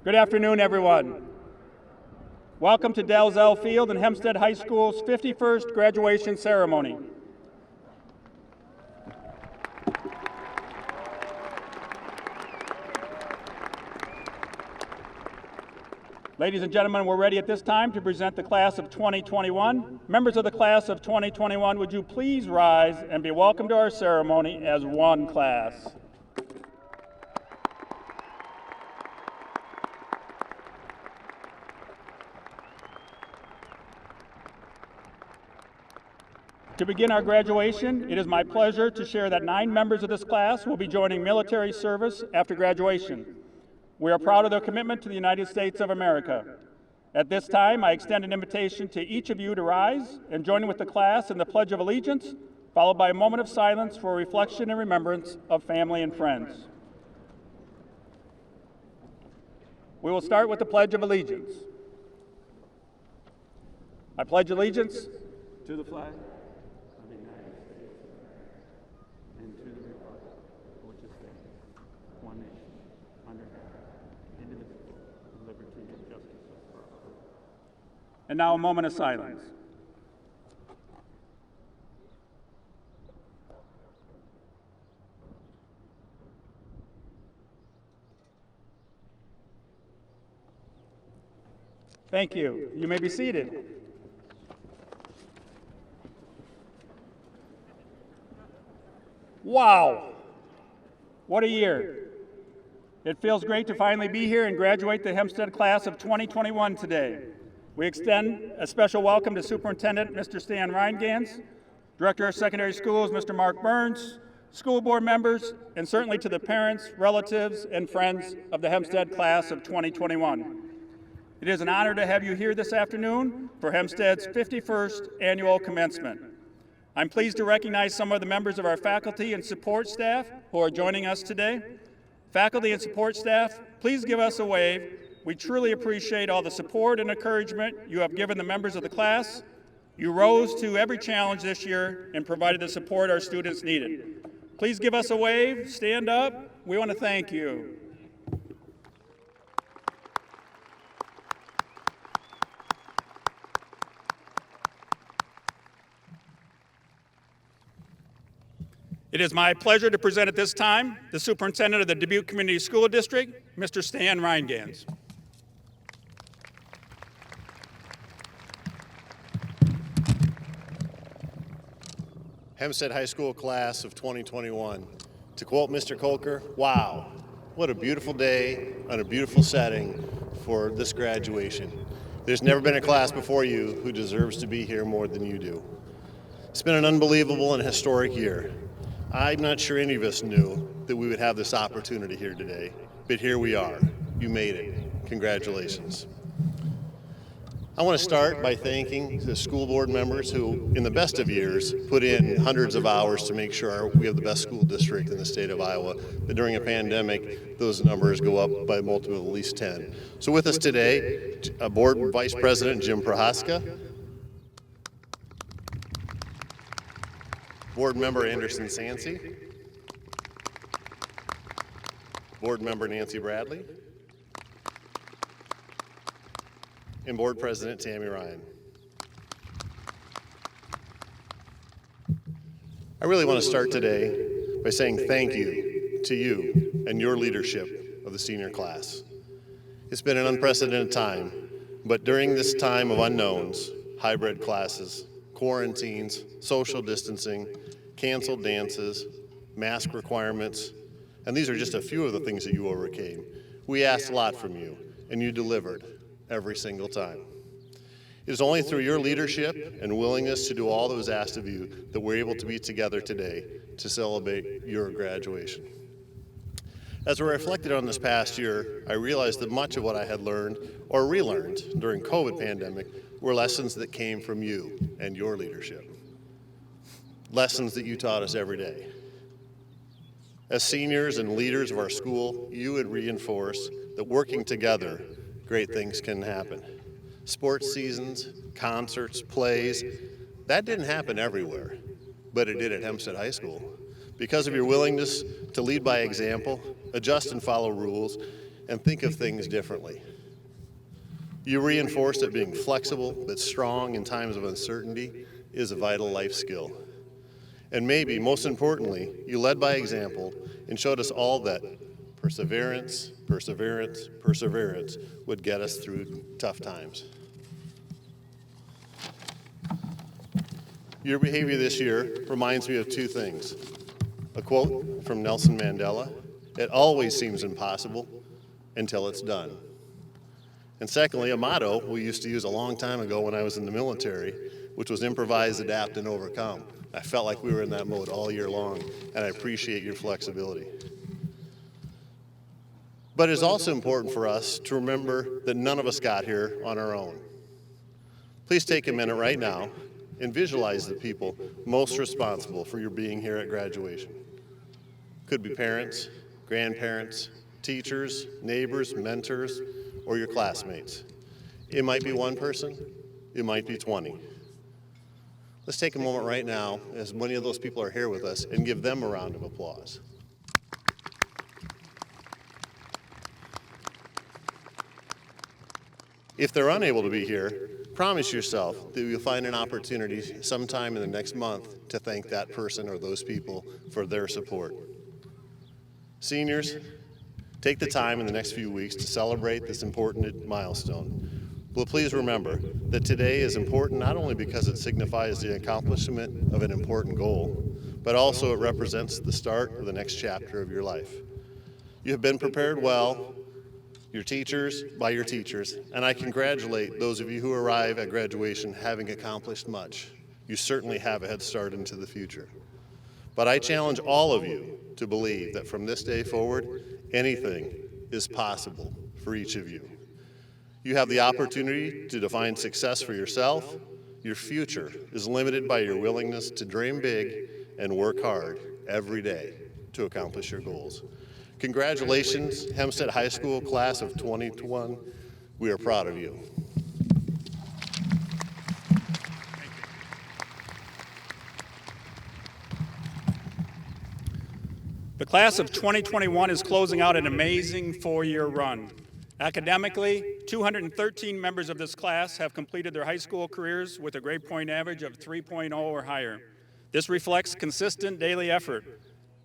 Good afternoon, everyone. Welcome to Dalzell Field and Hempstead High School's 51st graduation ceremony. Ladies and gentlemen, we're ready at this time to present the class of 2021. Members of the class of 2021, would you please rise and be welcomed to our ceremony as one class. To begin our graduation, it is my pleasure to share that 9 members of this class will be joining military service after graduation. We are proud of their commitment to the United States of America. At this time, I extend an invitation to each of you to rise and join with the class in the Pledge of Allegiance, followed by a moment of silence for reflection and remembrance of family and friends. We will start with the Pledge of Allegiance. I pledge allegiance to the flag of the United States and to the republic for which it stands, one nation, under God, indivisible, with liberty and justice for all. And now a moment of silence. Thank you. You may be seated. Wow, what a year. It feels great to finally be here and graduate the Hempstead class of 2021 today. We extend a special welcome to Superintendent Mr. Stan Reingans, Director of Secondary Schools Mr. Mark Burns, school board members, and certainly to the parents, relatives, and friends of the Hempstead class of 2021. It is an honor to have you here this afternoon for Hempstead's 51st annual commencement. I'm pleased to recognize some of the members of our faculty and support staff who are joining us today. Faculty and support staff, please give us a wave. We truly appreciate all the support and encouragement you have given the members of the class. You rose to every challenge this year and provided the support our students needed. Please give us a wave, stand up. We want to thank you. It is my pleasure to present at this time the Superintendent of the Dubuque Community School District, Mr. Stan Reingans. Hempstead High School class of 2021. To quote Mr. Kolker, wow, what a beautiful day and a beautiful setting for this graduation. There's never been a class before you who deserves to be here more than you do. It's been an unbelievable and historic year. I'm not sure any of us knew that we would have this opportunity here today, but here we are. You made it. Congratulations. I want to start by thanking the school board members who, in the best of years, put in hundreds of hours to make sure we have the best school district in the state of Iowa. But during a pandemic, those numbers go up by a multiple of at least 10. So with us today, Board Vice President Jim Prohaska, Board Member Anderson Sansi, Board Member Nancy Bradley, and Board President Tammy Ryan. I really want to start today by saying thank you to you and your leadership of the senior class. It's been an unprecedented time, but during this time of unknowns, hybrid classes, quarantines, social distancing, canceled dances, mask requirements, and these are just a few of the things that you overcame. We asked a lot from you, and you delivered every single time. It is only through your leadership and willingness to do all that was asked of you that we're able to be together today to celebrate your graduation. As I reflected on this past year, I realized that much of what I had learned or relearned during COVID pandemic were lessons that came from you and your leadership. Lessons that you taught us every day. As seniors and leaders of our school, you would reinforce that working together, great things can happen. Sports seasons, concerts, plays, that didn't happen everywhere, but it did at Hempstead High School. Because of your willingness to lead by example, adjust and follow rules, and think of things differently. You reinforce that being flexible but strong in times of uncertainty is a vital life skill. And maybe, most importantly, you led by example and showed us all that perseverance, perseverance, perseverance would get us through tough times. Your behavior this year reminds me of two things. A quote from Nelson Mandela, "It always seems impossible until it's done." And secondly, a motto we used to use a long time ago when I was in the military, which was improvise, adapt, and overcome. I felt like we were in that mode all year long, and I appreciate your flexibility. But it's also important for us to remember that none of us got here on our own. Please take a minute right now and visualize the people most responsible for your being here at graduation. Could be parents, grandparents, teachers, neighbors, mentors, or your classmates. It might be one person, it might be 20. Let's take a moment right now, as many of those people are here with us, and give them a round of applause. If they're unable to be here, promise yourself that you'll find an opportunity sometime in the next month to thank that person or those people for their support. Seniors, take the time in the next few weeks to celebrate this important milestone. But please remember that today is important not only because it signifies the accomplishment of an important goal, but also it represents the start of the next chapter of your life. You have been prepared well, by your teachers, and I congratulate those of you who arrive at graduation having accomplished much. You certainly have a head start into the future. But I challenge all of you to believe that from this day forward, anything is possible for each of you. You have the opportunity to define success for yourself. Your future is limited by your willingness to dream big and work hard every day to accomplish your goals. Congratulations, Hempstead High School class of 2021. We are proud of you. The class of 2021 is closing out an amazing four-year run. Academically, 213 members of this class have completed their high school careers with a grade point average of 3.0 or higher. This reflects consistent daily effort.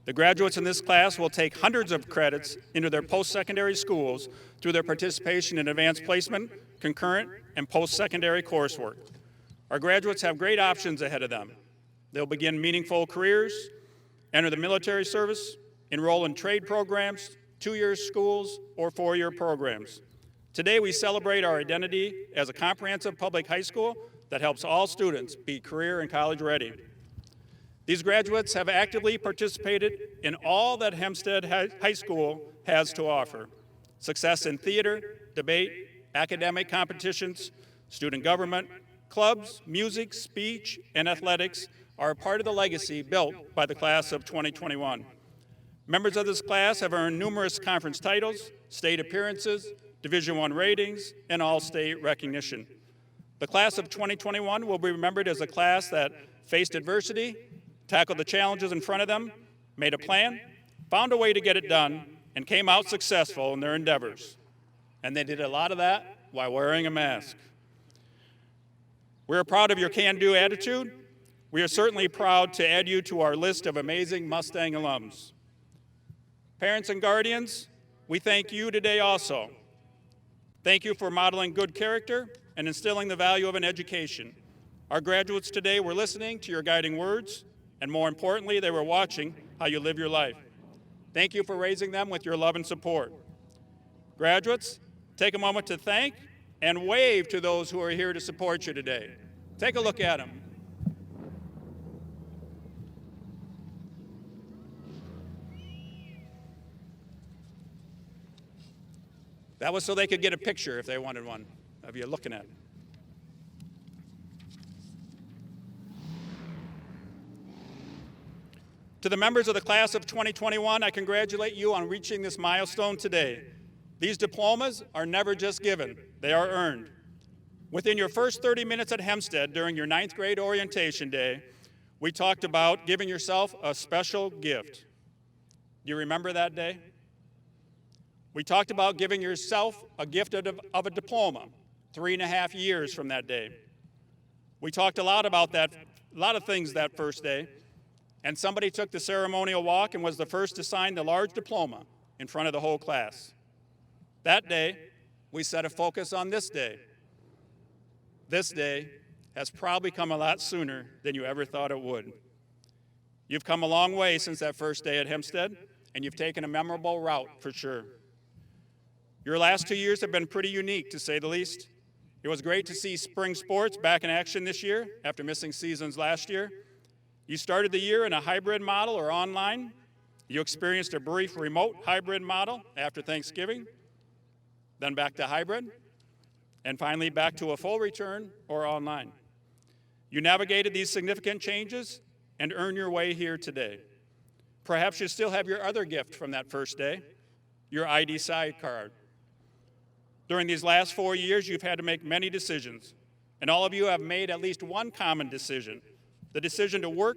The graduates in this class will take hundreds of credits into their post-secondary schools through their participation in advanced placement, concurrent, and post-secondary coursework. Our graduates have great options ahead of them. They'll begin meaningful careers, enter the military service, enroll in trade programs, 2-year schools, or 4-year programs. Today, we celebrate our identity as a comprehensive public high school that helps all students be career and college ready. These graduates have actively participated in all that Hempstead High School has to offer. Success in theater, debate, academic competitions, student government, clubs, music, speech, and athletics are a part of the legacy built by the class of 2021. Members of this class have earned numerous conference titles, state appearances, Division I ratings, and all-state recognition. The class of 2021 will be remembered as a class that faced adversity, tackled the challenges in front of them, made a plan, found a way to get it done, and came out successful in their endeavors. And they did a lot of that while wearing a mask. We're proud of your can-do attitude. We are certainly proud to add you to our list of amazing Mustang alums. Parents and guardians, we thank you today also. Thank you for modeling good character and instilling the value of an education. Our graduates today were listening to your guiding words, and more importantly, they were watching how you live your life. Thank you for raising them with your love and support. Graduates, take a moment to thank and wave to those who are here to support you today. Take a look at them. That was so they could get a picture if they wanted one of you looking at it. To the members of the class of 2021, I congratulate you on reaching this milestone today. These diplomas are never just given, they are earned. Within your first 30 minutes at Hempstead during your 9th grade orientation day, we talked about giving yourself a special gift. Do you remember that day? We talked about giving yourself a gift of a diploma 3.5 years from that day. We talked a lot about that, a lot of things that first day, and somebody took the ceremonial walk and was the first to sign the large diploma in front of the whole class. That day, we set a focus on this day. This day has probably come a lot sooner than you ever thought it would. You've come a long way since that first day at Hempstead, and you've taken a memorable route for sure. Your last 2 years have been pretty unique, to say the least. It was great to see spring sports back in action this year after missing seasons last year. You started the year in a hybrid model or online. You experienced a brief remote hybrid model after Thanksgiving, then back to hybrid, and finally back to a full return or online. You navigated these significant changes and earned your way here today. Perhaps you still have your other gift from that first day, your ID side card. During these last 4 years, you've had to make many decisions, and all of you have made at least one common decision, the decision to work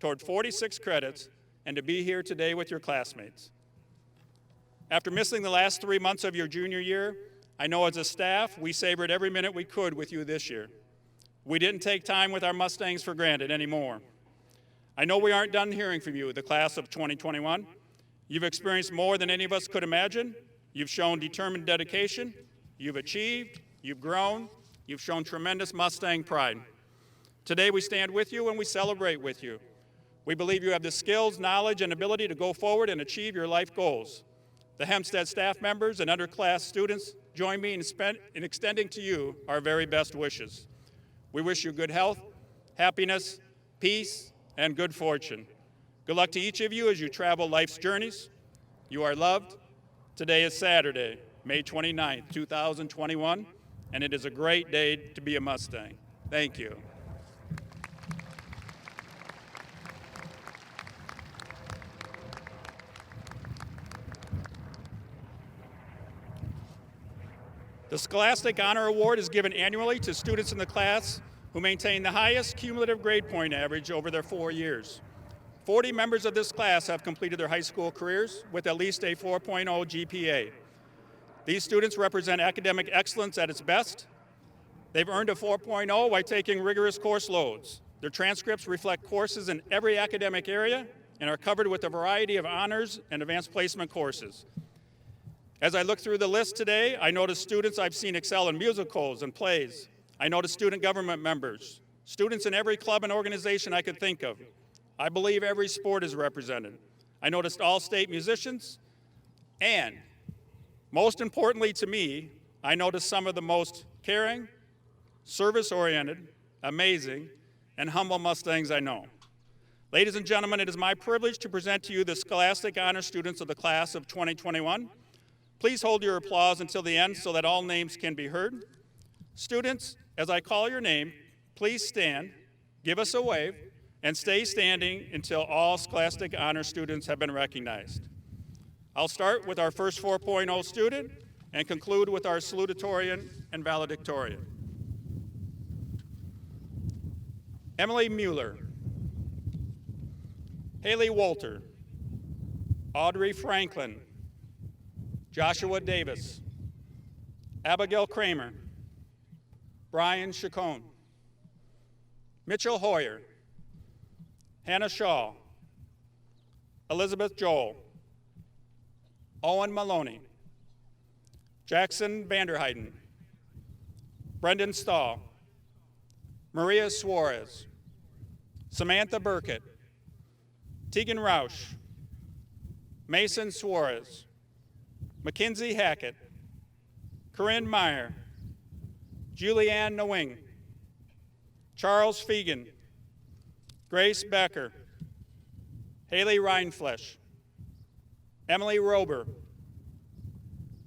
toward 46 credits and to be here today with your classmates. After missing the last 3 months of your junior year, I know as a staff, we savored every minute we could with you this year. We didn't take time with our Mustangs for granted anymore. I know we aren't done hearing from you, the class of 2021. You've experienced more than any of us could imagine. You've shown determined dedication. You've achieved. You've grown. You've shown tremendous Mustang pride. Today we stand with you and we celebrate with you. We believe you have the skills, knowledge, and ability to go forward and achieve your life goals. The Hempstead staff members and underclass students join me in extending to you our very best wishes. We wish you good health, happiness, peace, and good fortune. Good luck to each of you as you travel life's journeys. You are loved. Today is Saturday, May 29th, 2021, and it is a great day to be a Mustang. Thank you. The Scholastic Honor Award is given annually to students in the class who maintain the highest cumulative grade point average over their 4 years. 40 members of this class have completed their high school careers with at least a 4.0 GPA. These students represent academic excellence at its best. They've earned a 4.0 by taking rigorous course loads. Their transcripts reflect courses in every academic area and are covered with a variety of honors and advanced placement courses. As I look through the list today, I notice students I've seen excel in musicals and plays. I notice student government members, students in every club and organization I could think of. I believe every sport is represented. I noticed all state musicians, and most importantly to me, I noticed some of the most caring, service-oriented, amazing, and humble Mustangs I know. Ladies and gentlemen, it is my privilege to present to you the Scholastic Honor students of the class of 2021. Please hold your applause until the end so that all names can be heard. Students, as I call your name, please stand, give us a wave, and stay standing until all Scholastic Honor students have been recognized. I'll start with our first 4.0 student and conclude with our salutatorian and valedictorian. Emily Mueller, Haley Wolter, Audrey Franklin, Joshua Davis, Abigail Kramer, Brian Chacon, Mitchell Hoyer, Hannah Shaw, Elizabeth Joel, Owen Maloney, Jackson Vanderheiden, Brendan Stahl, Maria Suarez, Samantha Burkett, Tegan Roush, Mason Suarez, Mackenzie Hackett, Corinne Meyer, Julianne Nwing, Charles Fegan, Grace Becker, Haley Reinflesch, Emily Rober,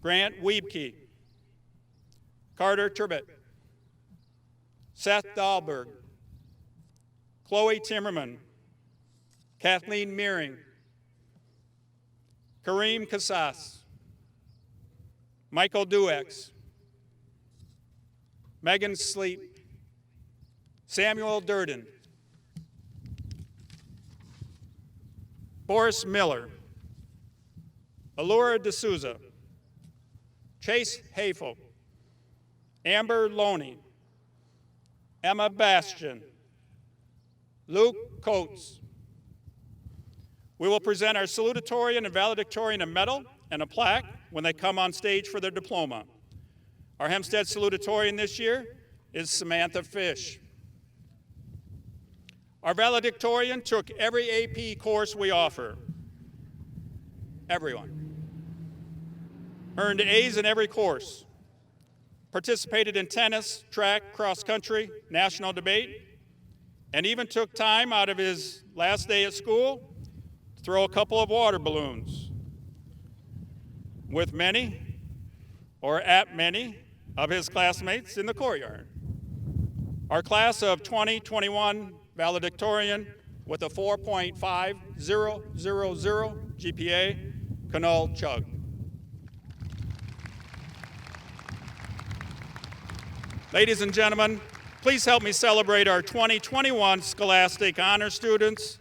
Grant Wiebke, Carter Turbett, Seth Dahlberg, Chloe Timmerman, Kathleen Meering, Kareem Kassas, Michael Duex, Megan Sleep, Samuel Durden, Boris Miller, Allura D'Souza, Chase Hafel, Amber Loney, Emma Bastian, Luke Coates. We will present our salutatorian and valedictorian a medal and a plaque when they come on stage for their diploma. Our Hempstead salutatorian this year is Samantha Fish. Our valedictorian took every AP course we offer. Everyone. Earned A's in every course. Participated in tennis, track, cross country, national debate, and even took time out of his last day at school to throw a couple of water balloons with many, or at many, of his classmates in the courtyard. Our class of 2021 valedictorian with a 4.5000 GPA, Kunal Chugh. Ladies and gentlemen, please help me celebrate our 2021 Scholastic Honor students.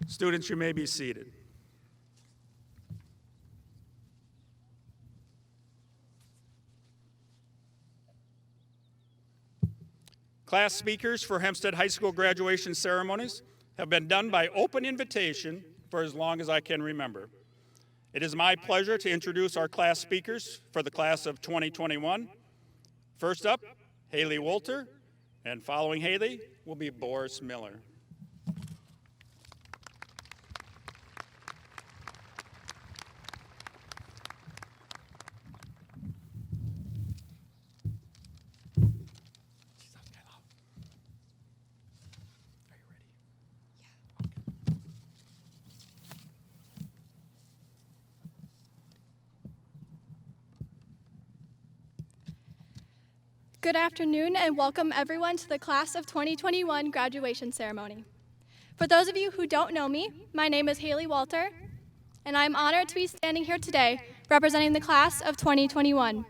Students, you may be seated. Class speakers for Hempstead High School graduation ceremonies have been done by open invitation for as long as I can remember. It is my pleasure to introduce our class speakers for the class of 2021. First up, Haley Wolter, and following Haley will be Boris Miller. Good afternoon and welcome everyone to the Class of 2021 graduation ceremony. For those of you who don't know me, my name is Haley Walter, and I'm honored to be standing here today representing the Class of 2021.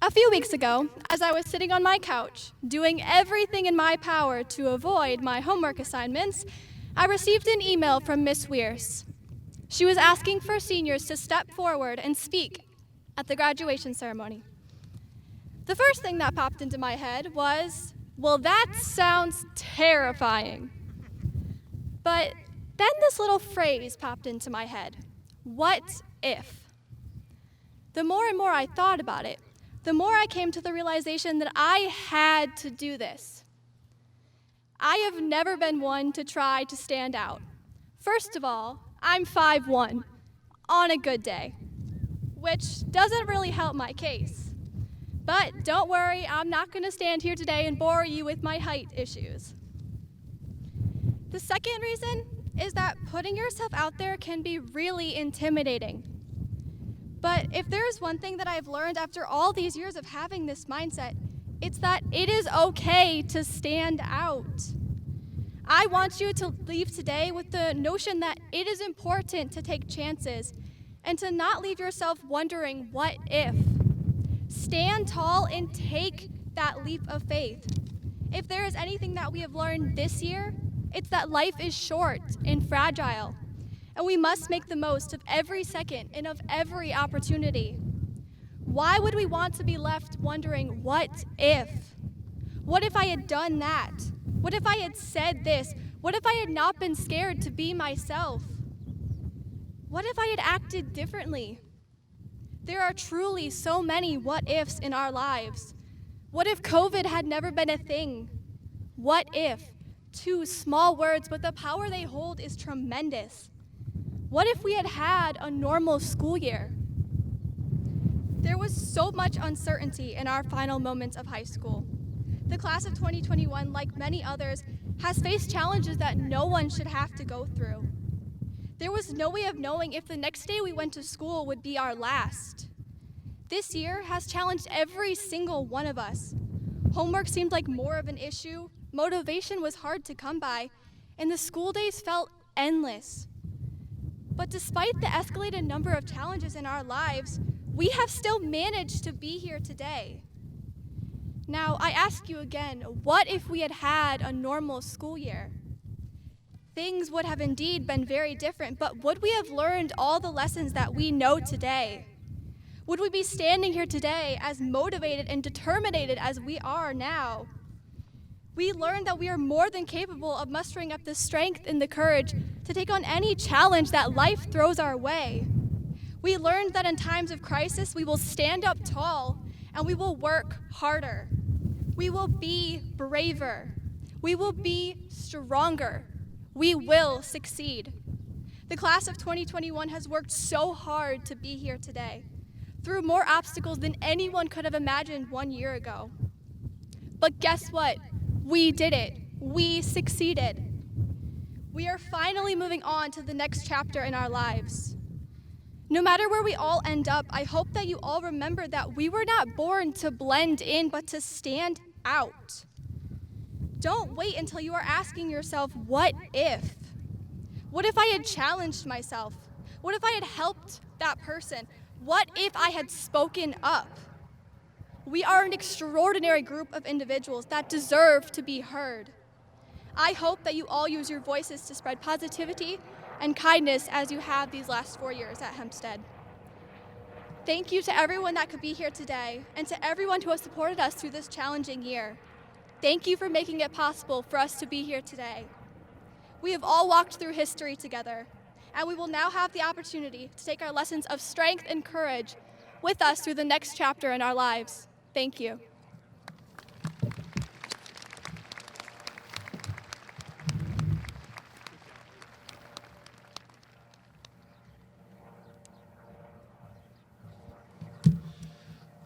A few weeks ago, as I was sitting on my couch, doing everything in my power to avoid my homework assignments, I received an email from Miss Weirse. She was asking for seniors to step forward and speak at the graduation ceremony. The first thing that popped into my head was, well, that sounds terrifying. But then this little phrase popped into my head, what if? The more and more I thought about it, the more I came to the realization that I had to do this. I have never been one to try to stand out. First of all, I'm 5'1", on a good day, which doesn't really help my case. But don't worry, I'm not going to stand here today and bore you with my height issues. The second reason is that putting yourself out there can be really intimidating. But if there's one thing that I've learned after all these years of having this mindset, it's that it is okay to stand out. I want you to leave today with the notion that it is important to take chances and to not leave yourself wondering, what if? Stand tall and take that leap of faith. If there is anything that we have learned this year, it's that life is short and fragile, and we must make the most of every second and of every opportunity. Why would we want to be left wondering, what if? What if I had done that? What if I had said this? What if I had not been scared to be myself? What if I had acted differently? There are truly so many what ifs in our lives. What if COVID had never been a thing? What if? Two small words, but the power they hold is tremendous. What if we had had a normal school year? There was so much uncertainty in our final moments of high school. The class of 2021, like many others, has faced challenges that no one should have to go through. There was no way of knowing if the next day we went to school would be our last. This year has challenged every single one of us. Homework seemed like more of an issue, motivation was hard to come by, and the school days felt endless. But despite the escalated number of challenges in our lives, we have still managed to be here today. Now, I ask you again, what if we had had a normal school year? Things would have indeed been very different, but would we have learned all the lessons that we know today? Would we be standing here today as motivated and determined as we are now? We learned that we are more than capable of mustering up the strength and the courage to take on any challenge that life throws our way. We learned that in times of crisis, we will stand up tall and we will work harder. We will be braver. We will be stronger. We will succeed. The class of 2021 has worked so hard to be here today, through more obstacles than anyone could have imagined 1 year ago. But guess what? We did it. We succeeded. We are finally moving on to the next chapter in our lives. No matter where we all end up, I hope that you all remember that we were not born to blend in, but to stand out. Don't wait until you are asking yourself, what if? What if I had challenged myself? What if I had helped that person? What if I had spoken up? We are an extraordinary group of individuals that deserve to be heard. I hope that you all use your voices to spread positivity and kindness as you have these last 4 years at Hempstead. Thank you to everyone that could be here today and to everyone who has supported us through this challenging year. Thank you for making it possible for us to be here today. We have all walked through history together, and we will now have the opportunity to take our lessons of strength and courage with us through the next chapter in our lives. Thank you.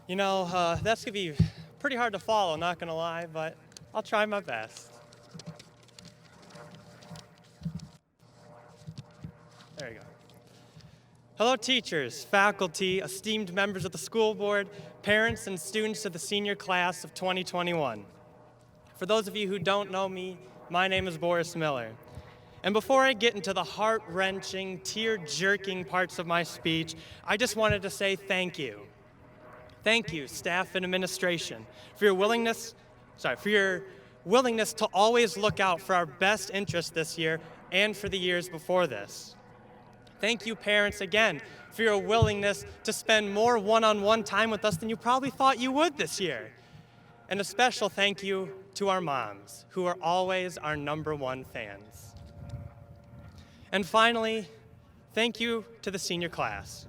You know, that's going to be pretty hard to follow, not going to lie, but I'll try my best. There you go. Hello, teachers, faculty, esteemed members of the school board, parents, and students of the senior class of 2021. For those of you who don't know me, my name is Boris Miller. And before I get into the heart-wrenching, tear-jerking parts of my speech, I just wanted to say thank you. Thank you, staff and administration, for your willingness to always look out for our best interest this year and for the years before this. Thank you, parents, again, for your willingness to spend more one-on-one time with us than you probably thought you would this year. And a special thank you to our moms, who are always our #1 fans. And finally, thank you to the senior class.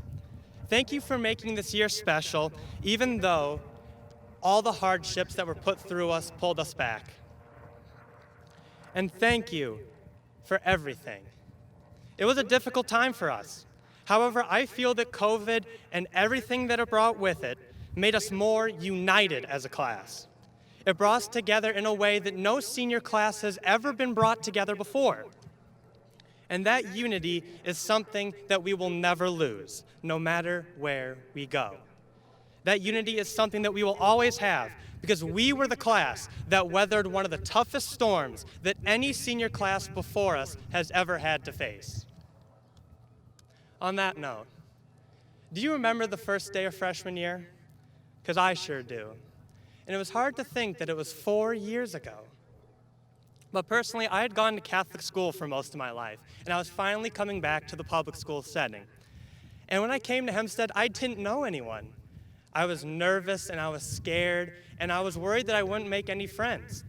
Thank you for making this year special, even though all the hardships that were put through us pulled us back. And thank you for everything. It was a difficult time for us. However, I feel that COVID and everything that it brought with it made us more united as a class. It brought us together in a way that no senior class has ever been brought together before. And that unity is something that we will never lose, no matter where we go. That unity is something that we will always have, because we were the class that weathered one of the toughest storms that any senior class before us has ever had to face. On that note, do you remember the first day of freshman year? Because I sure do. And it was hard to think that it was 4 years ago. But personally, I had gone to Catholic school for most of my life, and I was finally coming back to the public school setting. And when I came to Hempstead, I didn't know anyone. I was nervous, and I was scared, and I was worried that I wouldn't make any friends.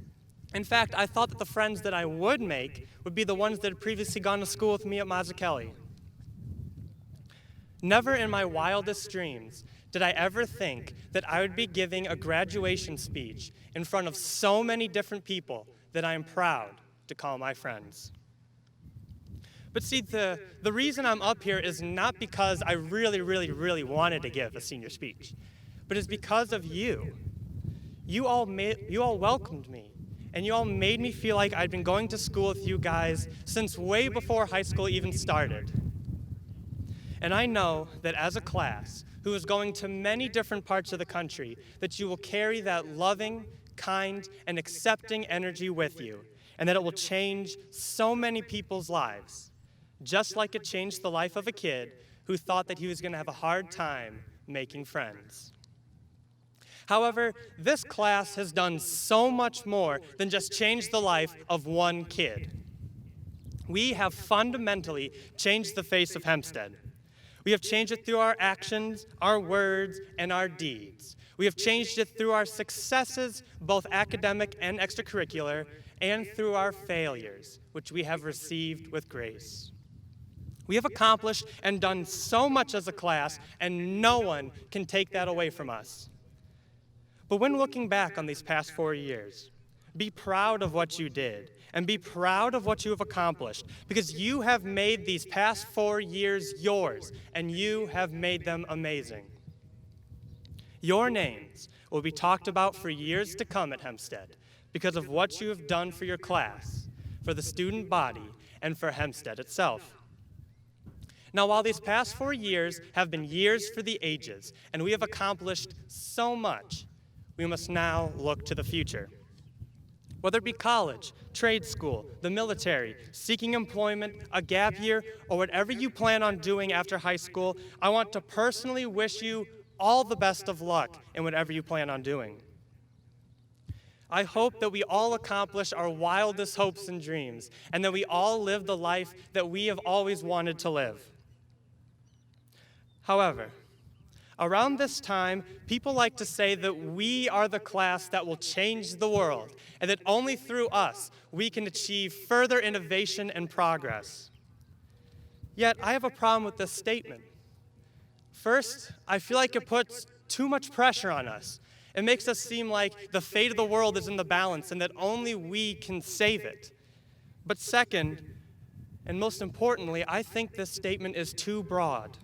In fact, I thought that the friends that I would make would be the ones that had previously gone to school with me at Mazzucchelli. Never in my wildest dreams did I ever think that I would be giving a graduation speech in front of so many different people that I am proud to call my friends. But see, the reason I'm up here is not because I really wanted to give a senior speech, but it's because of you. You all welcomed me, and you all made me feel like I'd been going to school with you guys since way before high school even started. And I know that as a class who is going to many different parts of the country, that you will carry that loving, kind, and accepting energy with you, and that it will change so many people's lives, just like it changed the life of a kid who thought that he was going to have a hard time making friends. However, this class has done so much more than just change the life of one kid. We have fundamentally changed the face of Hempstead. We have changed it through our actions, our words, and our deeds. We have changed it through our successes, both academic and extracurricular, and through our failures, which we have received with grace. We have accomplished and done so much as a class, and no one can take that away from us. But when looking back on these past 4 years, be proud of what you did, and be proud of what you have accomplished, because you have made these past 4 years yours, and you have made them amazing. Your names will be talked about for years to come at Hempstead because of what you have done for your class, for the student body, and for Hempstead itself. Now, while these past 4 years have been years for the ages, and we have accomplished so much, we must now look to the future. Whether it be college, trade school, the military, seeking employment, a gap year, or whatever you plan on doing after high school, I want to personally wish you all the best of luck in whatever you plan on doing. I hope that we all accomplish our wildest hopes and dreams, and that we all live the life that we have always wanted to live. However, around this time, people like to say that we are the class that will change the world, and that only through us we can achieve further innovation and progress. Yet, I have a problem with this statement. First, I feel like it puts too much pressure on us. It makes us seem like the fate of the world is in the balance and that only we can save it. But second, and most importantly, I think this statement is too broad.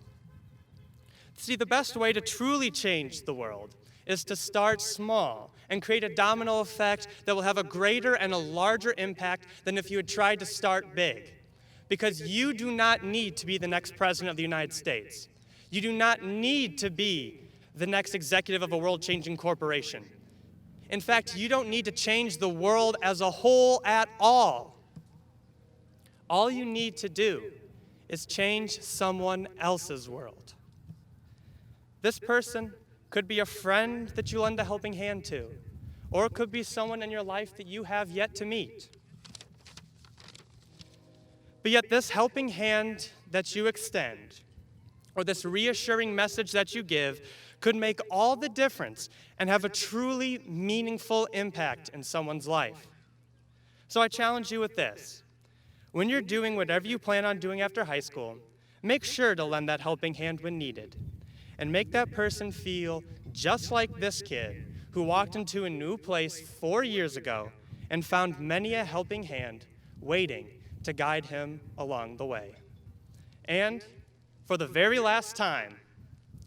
See, the best way to truly change the world is to start small and create a domino effect that will have a greater and a larger impact than if you had tried to start big. Because you do not need to be the next president of the United States. You do not need to be the next executive of a world-changing corporation. In fact, you don't need to change the world as a whole at all. All you need to do is change someone else's world. This person could be a friend that you lend a helping hand to, or it could be someone in your life that you have yet to meet. But yet this helping hand that you extend, or this reassuring message that you give, could make all the difference and have a truly meaningful impact in someone's life. So I challenge you with this. When you're doing whatever you plan on doing after high school, make sure to lend that helping hand when needed, and make that person feel just like this kid who walked into a new place 4 years ago and found many a helping hand waiting to guide him along the way. And for the very last time,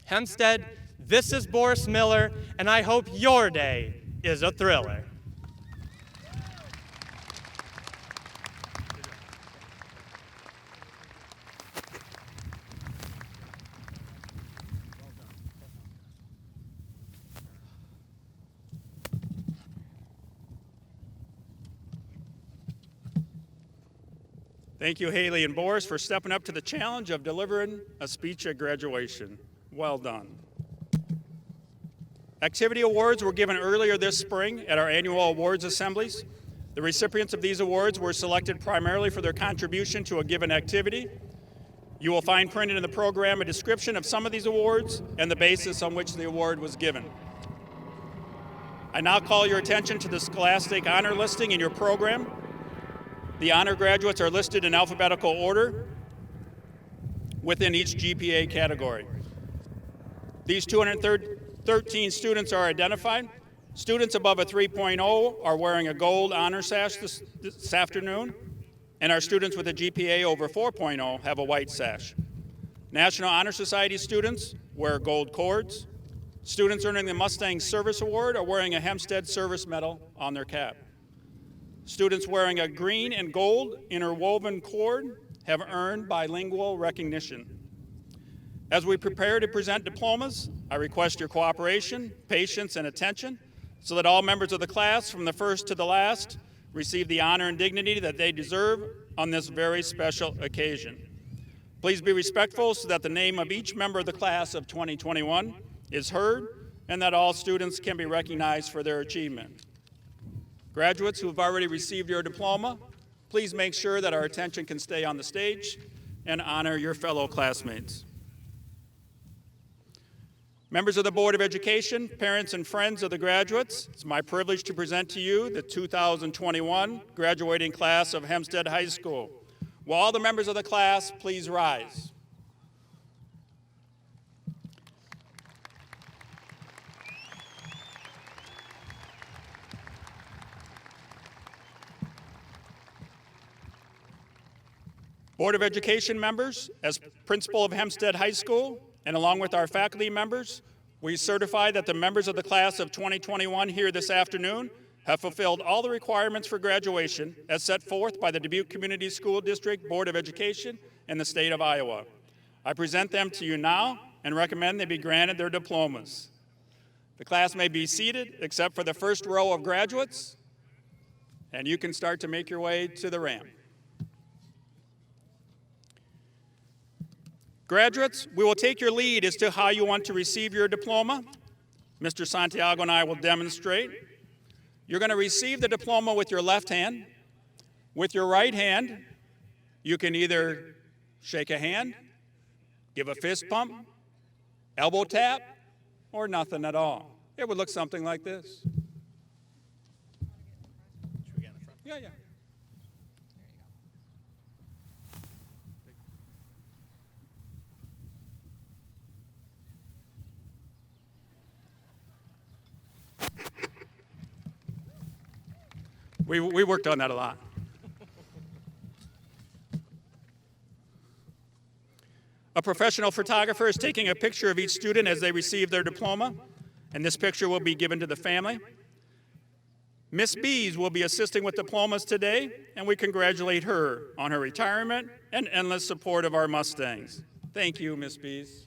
Hempstead, this is Boris Miller, and I hope your day is a thriller. Thank you, Haley and Boris, for stepping up to the challenge of delivering a speech at graduation. Well done. Activity awards were given earlier this spring at our annual awards assemblies. The recipients of these awards were selected primarily for their contribution to a given activity. You will find printed in the program a description of some of these awards and the basis on which the award was given. I now call your attention to the Scholastic honor listing in your program. The honor graduates are listed in alphabetical order within each GPA category. These 213 students are identified. Students above a 3.0 are wearing a gold honor sash this afternoon, and our students with a GPA over 4.0 have a white sash. National Honor Society students wear gold cords. Students earning the Mustang Service Award are wearing a Hempstead Service Medal on their cap. Students wearing a green and gold interwoven cord have earned bilingual recognition. As we prepare to present diplomas, I request your cooperation, patience, and attention so that all members of the class, from the first to the last, receive the honor and dignity that they deserve on this very special occasion. Please be respectful so that the name of each member of the class of 2021 is heard and that all students can be recognized for their achievement. Graduates who have already received your diploma, please make sure that our attention can stay on the stage and honor your fellow classmates. Members of the Board of Education, parents and friends of the graduates, it's my privilege to present to you the 2021 graduating class of Hempstead High School. Will all the members of the class please rise? Board of Education members, as principal of Hempstead High School, and along with our faculty members, we certify that the members of the class of 2021 here this afternoon have fulfilled all the requirements for graduation as set forth by the Dubuque Community School District Board of Education in the state of Iowa. I present them to you now and recommend they be granted their diplomas. The class may be seated except for the first row of graduates, and you can start to make your way to the ramp. Graduates, we will take your lead as to how you want to receive your diploma. Mr. Santiago and I will demonstrate. You're going to receive the diploma with your left hand. With your right hand, you can either shake a hand, give a fist pump, elbow tap, or nothing at all. It would look something like this. Should we get in the front? Yeah. We worked on that a lot. A professional photographer is taking a picture of each student as they receive their diploma, and this picture will be given to the family. Miss Bees will be assisting with diplomas today, and we congratulate her on her retirement and endless support of our Mustangs. Thank you, Miss Bees.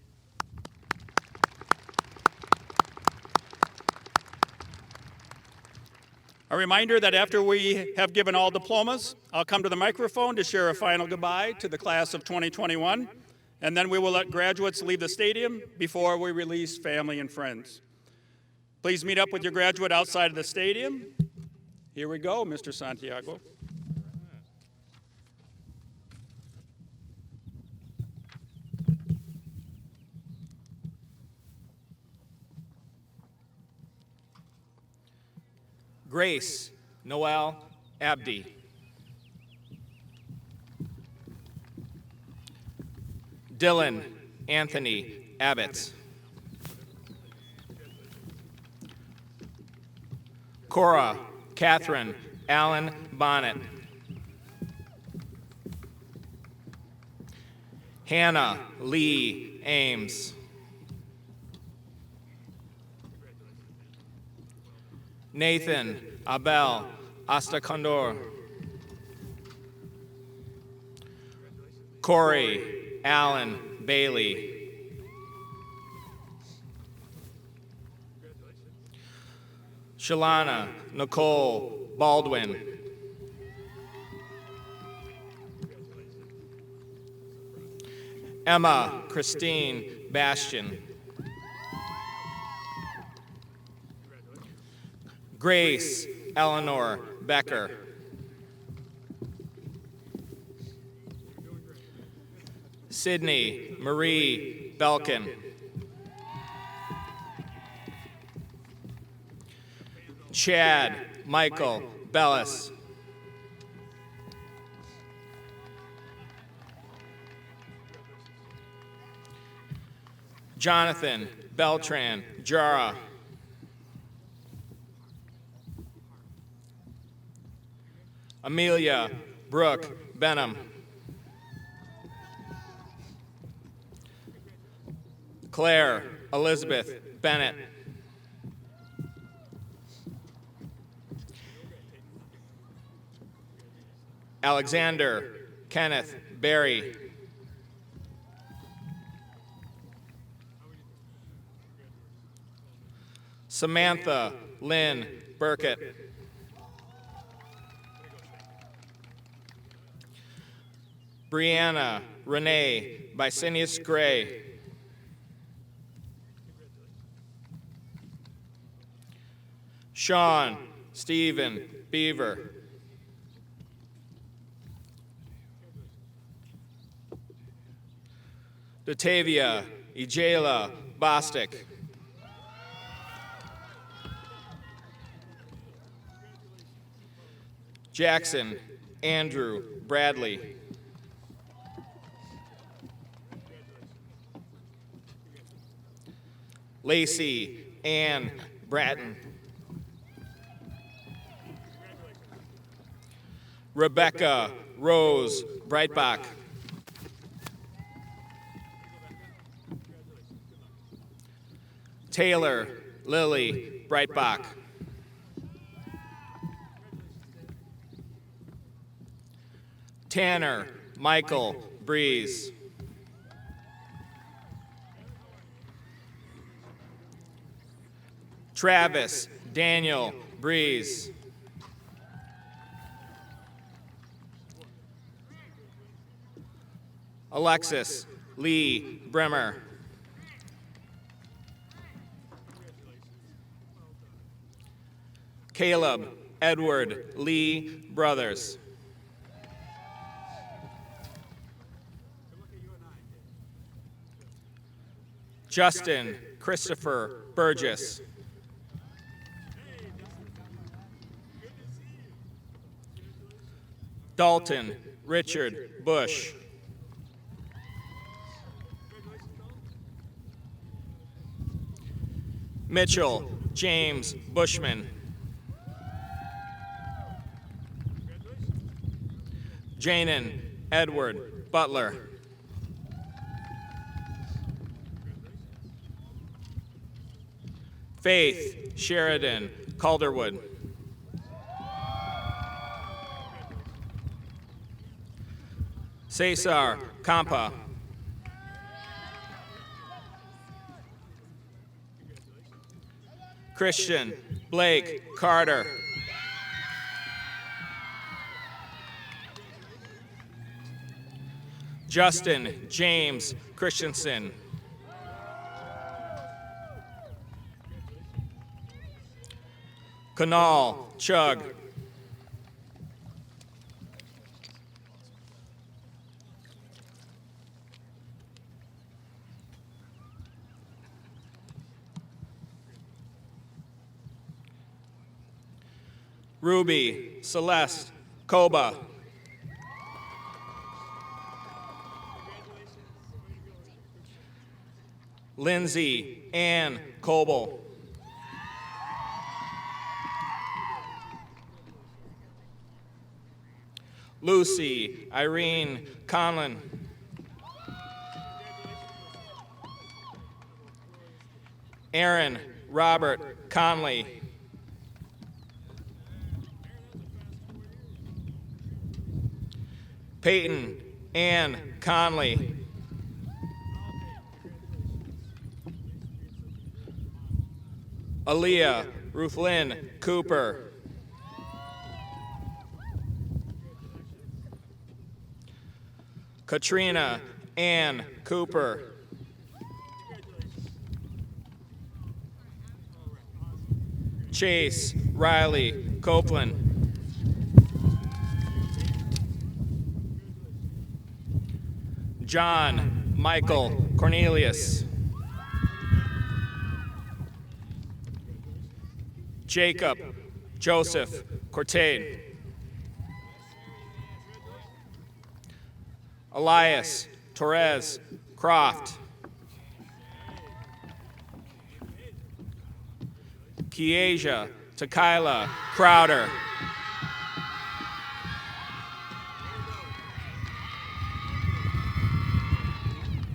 A reminder that after we have given all diplomas, I'll come to the microphone to share a final goodbye to the class of 2021, and then we will let graduates leave the stadium before we release family and friends. Please meet up with your graduate outside of the stadium. Here we go, Mr. Santiago. Grace Noel Abdi. Dylan Anthony Abbott. Cora Catherine Allen Bonnet. Hannah Lee Ames. Nathan Abel Astacondor. Corey Allen Bailey. Shalana Nicole Baldwin. Emma Christine Bastian. Grace Eleanor Becker. Sydney Marie Belkin. Chad Michael Bellis. Jonathan Beltran Jara. Amelia Brooke Benham. Claire Elizabeth Bennett. Alexander Kenneth Berry. Samantha Lynn Burkett. Brianna Renee Bicenius Gray. Sean Stephen Beaver. Datavia Ejela Bostic. Jackson Andrew Bradley. Lacey Ann Bratton. Rebecca Rose Breitbach. Taylor Lily Breitbach. Tanner Michael Breeze. Travis Daniel Breeze. Alexis Lee Bremer. Caleb Edward Lee Brothers. Justin Christopher Burgess. Dalton Richard Bush. Mitchell James Bushman. Janan Edward Butler. Faith Sheridan Calderwood. Cesar Campa. Christian Blake Carter. Justin James Christensen. Kanal Chug. Ruby Celeste Koba. Lindsay Ann Coble. Lucy Irene Conlon. Aaron Robert Conley. Peyton Ann Conley. Aaliyah Ruthlyn Cooper. Katrina Ann Cooper. Chase Riley Copeland. John Michael Cornelius. Jacob Joseph Cortade. Elias Torres Croft. Kiesia Takila Crowder.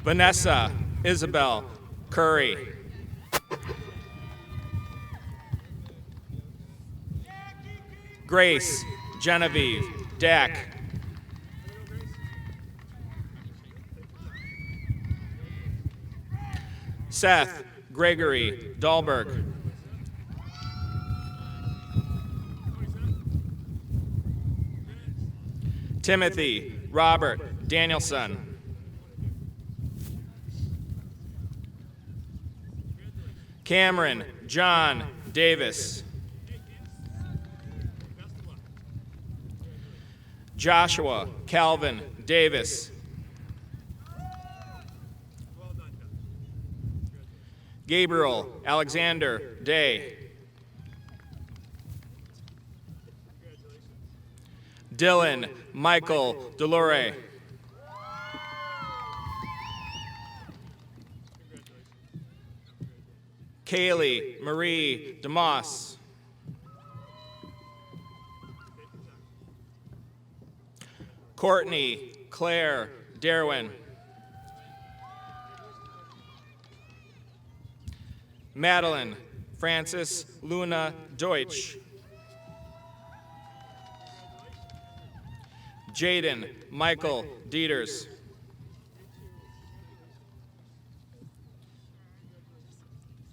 Vanessa Isabel Curry. Grace Genevieve Dack. Seth Gregory Dahlberg. Timothy Robert Danielson. Cameron John Davis. Joshua Calvin Davis. Gabriel Alexander Day. Dylan Michael Delore. Kaylee Marie DeMoss. Courtney Claire Derwin. Madeline Frances Luna Deutsch. Jaden Michael Dieters.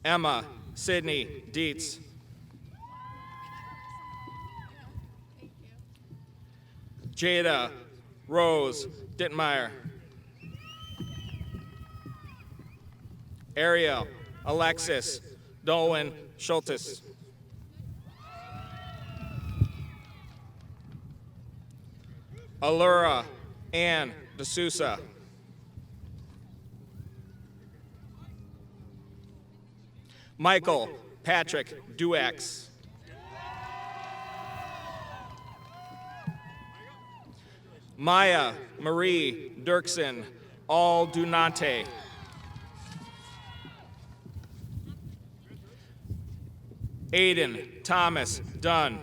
Emma Sydney Dietz. Jada Rose Dittmeyer. Ariel Alexis Dolwyn Schultes. Allura Ann D'Souza. Michael Patrick Duax. Maya Marie Dirksen Aldunate. Aiden Thomas Dunn.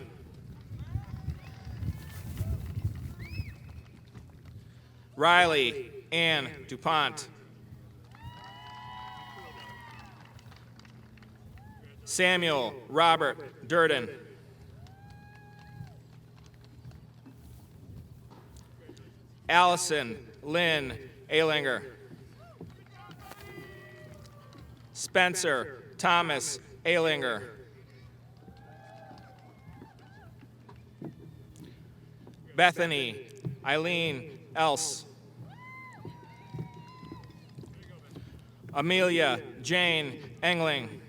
Riley Ann DuPont. Samuel Robert Durden. Allison Lynn Alinger. Spencer Thomas Alinger. Bethany Eileen Else. Amelia Jane Engling.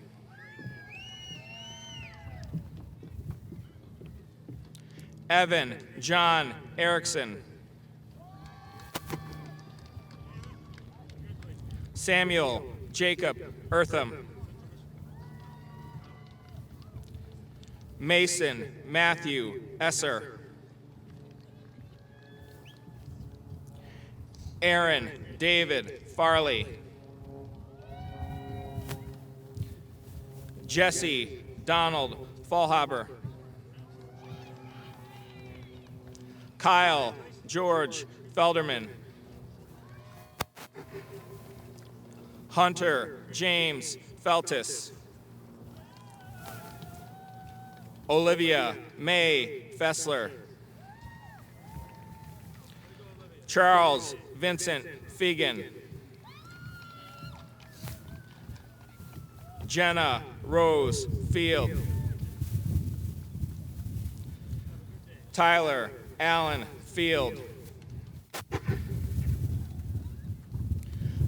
Evan John Erickson. Samuel Jacob Eartham. Mason Matthew Esser. Aaron David Farley. Jesse Donald Fallhaber. Kyle George Felderman. Hunter James Feltis. Olivia May Fessler. Charles Vincent Fegan. Jenna Rose Field. Tyler Allen Field.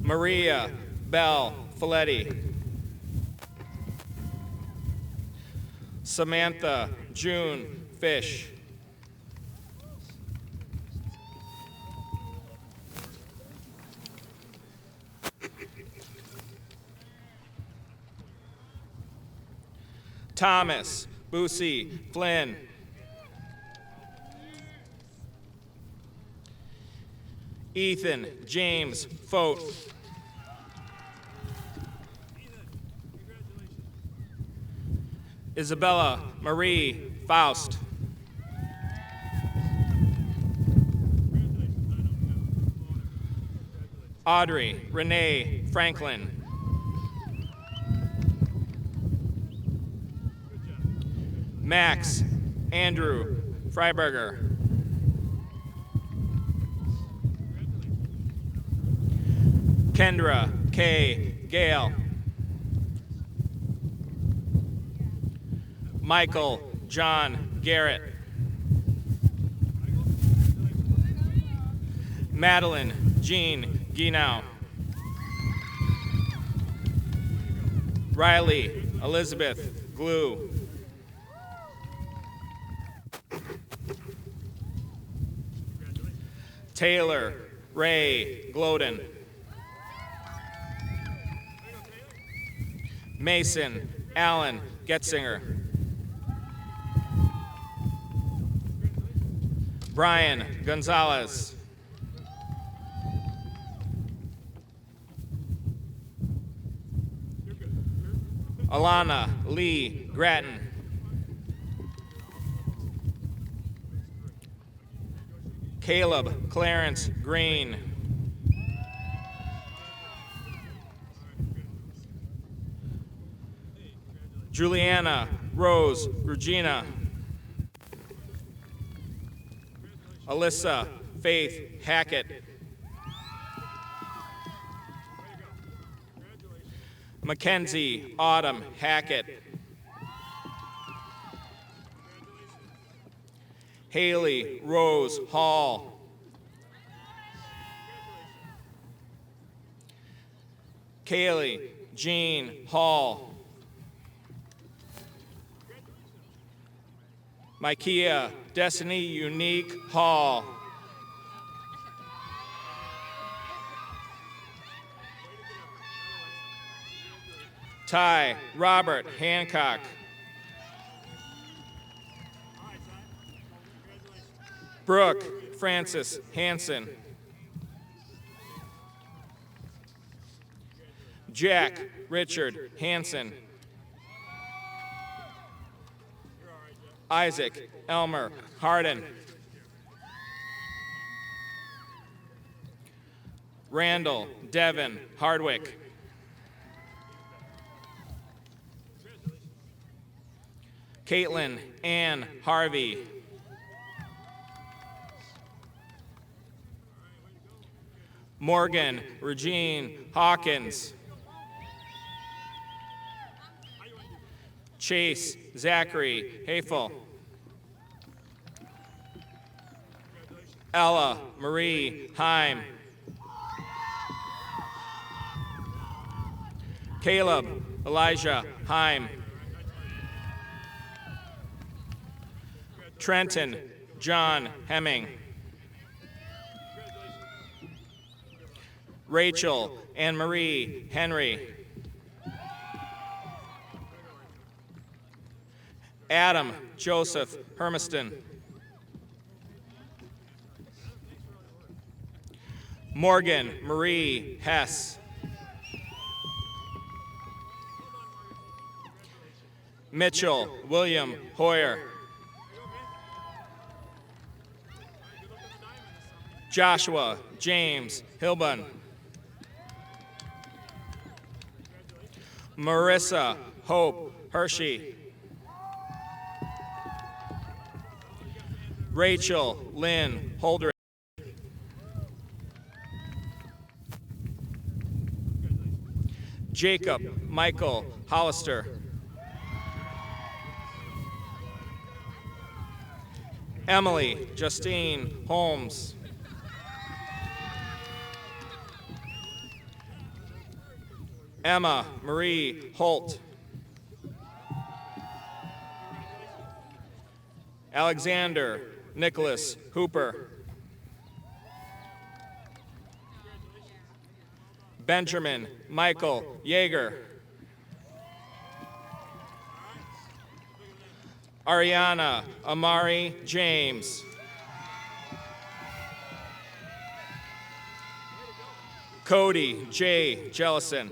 Maria Bell Folletti. Samantha June Fish. Thomas Boosie Flynn. Ethan James Fote. Isabella Marie Faust. Audrey Renee Franklin. Max Andrew Freiberger. Kendra K. Gale. Michael John Garrett. Madeline Jean Guinow. Riley Elizabeth Glue. Taylor Ray Gloden. Mason Allen Getzinger. Brian Gonzalez. Alana Lee Grattan. Caleb Clarence Green. Juliana Rose Regina. Alyssa Faith Hackett. Mackenzie Autumn Hackett. Haley Rose Hall. Kaylee Jean Hall. Micaiah Destiny Unique Hall. Ty Robert Hancock. Brooke Francis Hanson. Jack Richard Hanson. Isaac Elmer Harden. Randall Devin Hardwick. Caitlin Ann Harvey. Morgan Regine Hawkins. Chase Zachary Hafel. Ella Marie Heim. Caleb Elijah Heim. Trenton John Hemming. Rachel Anne Marie Henry. Adam Joseph Hermiston. Morgan Marie Hess. Mitchell William Hoyer. Joshua James Hilbun. Marissa Hope Hershey. Rachel Lynn Holdridge. Jacob Michael Hollister. Emily Justine Holmes. Emma Marie Holt. Alexander Nicholas Hooper. Benjamin Michael Yeager. Ariana Amari James. Cody J. Jellison.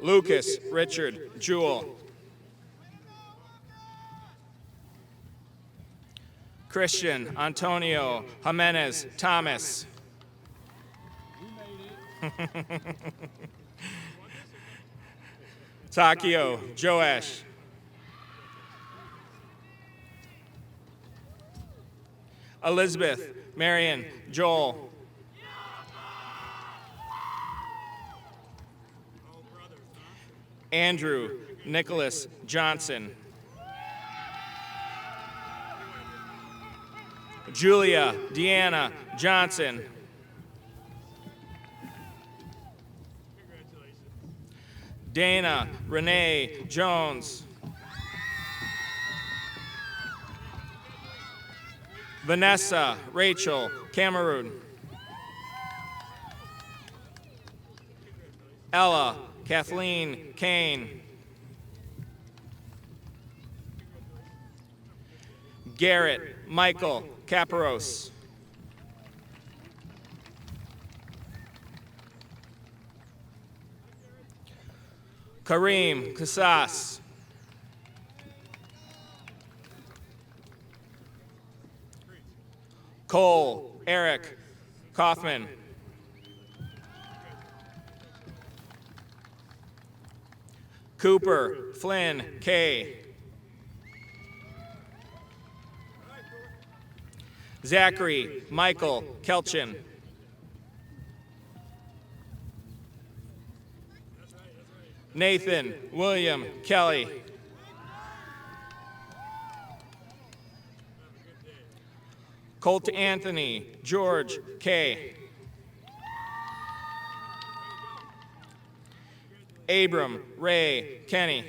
Lucas Richard Jewell. Christian Antonio Jimenez Thomas. Takio Joash. Elizabeth Marion Joel. Andrew Nicholas Johnson. Julia Deanna Johnson. Dana Renee Jones. Vanessa Rachel Cameroon. Ella Kathleen Kane. Garrett Michael Caparos. Kareem Casas. Cole Eric Kaufman. Cooper Flynn K. Zachary Michael Kelchin. Nathan William Kelly. Colt Anthony George K. Abram Ray Kenny.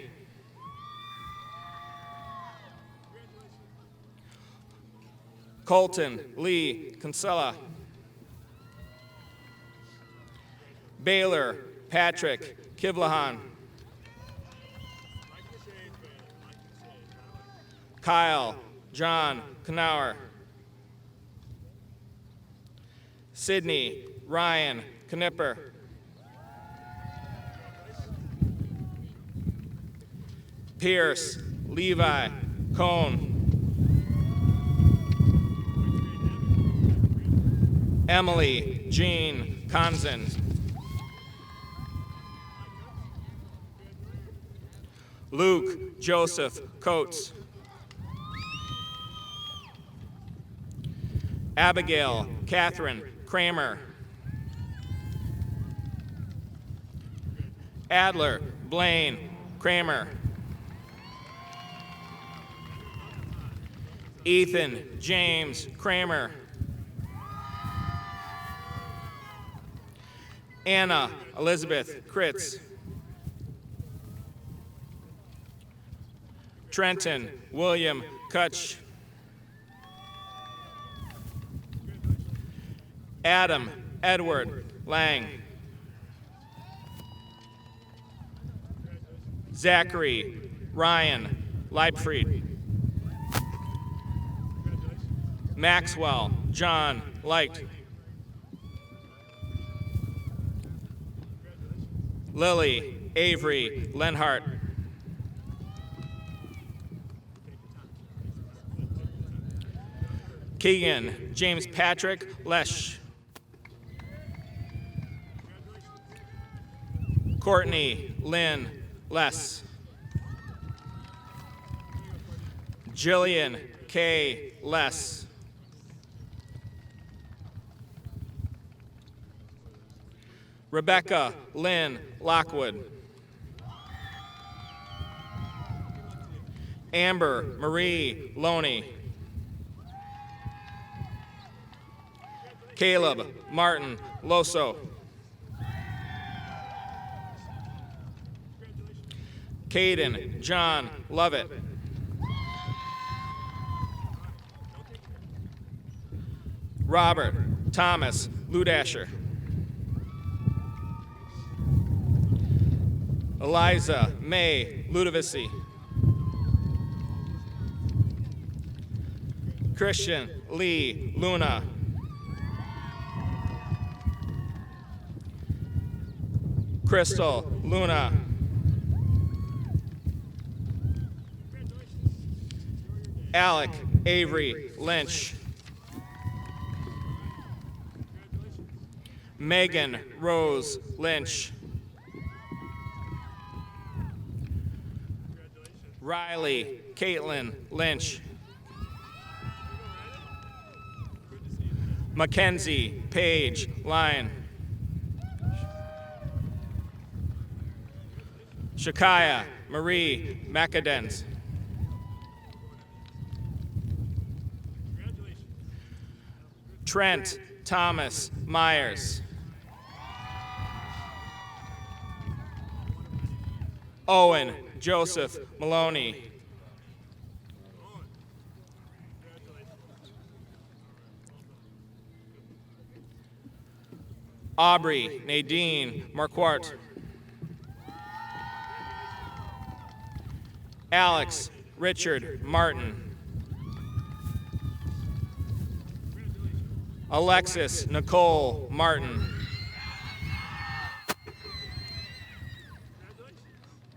Colton Lee Kinsella. Baylor Patrick Kivlahan. Kyle John Knauer. Sydney Ryan Knipper. Pierce Levi Cohn. Emily Jean Conzen. Luke Joseph Coates. Abigail Catherine Kramer. Adler Blaine Kramer. Ethan James Kramer. Anna Elizabeth Kritz. Trenton William Kutch. Adam Edward Lang. Zachary Ryan Leibfried. Maxwell John Light. Lily Avery Lenhart. Keegan James Patrick Lesh. Courtney Lynn Less. Jillian K. Less. Rebecca Lynn Lockwood. Amber Marie Loney. Caleb Martin Loso. Caden John Lovett. Robert Thomas Ludasher. Eliza May Ludovici. Christian Lee Luna. Crystal Luna. Alec Avery Lynch. Megan Rose Lynch. Riley Caitlin Lynch. Mackenzie Paige Lyon. Shakaya Marie Macadens. Trent Thomas Myers. Owen Joseph Maloney. Aubrey Nadine Marquardt. Alex Richard Martin. Alexis Nicole Martin.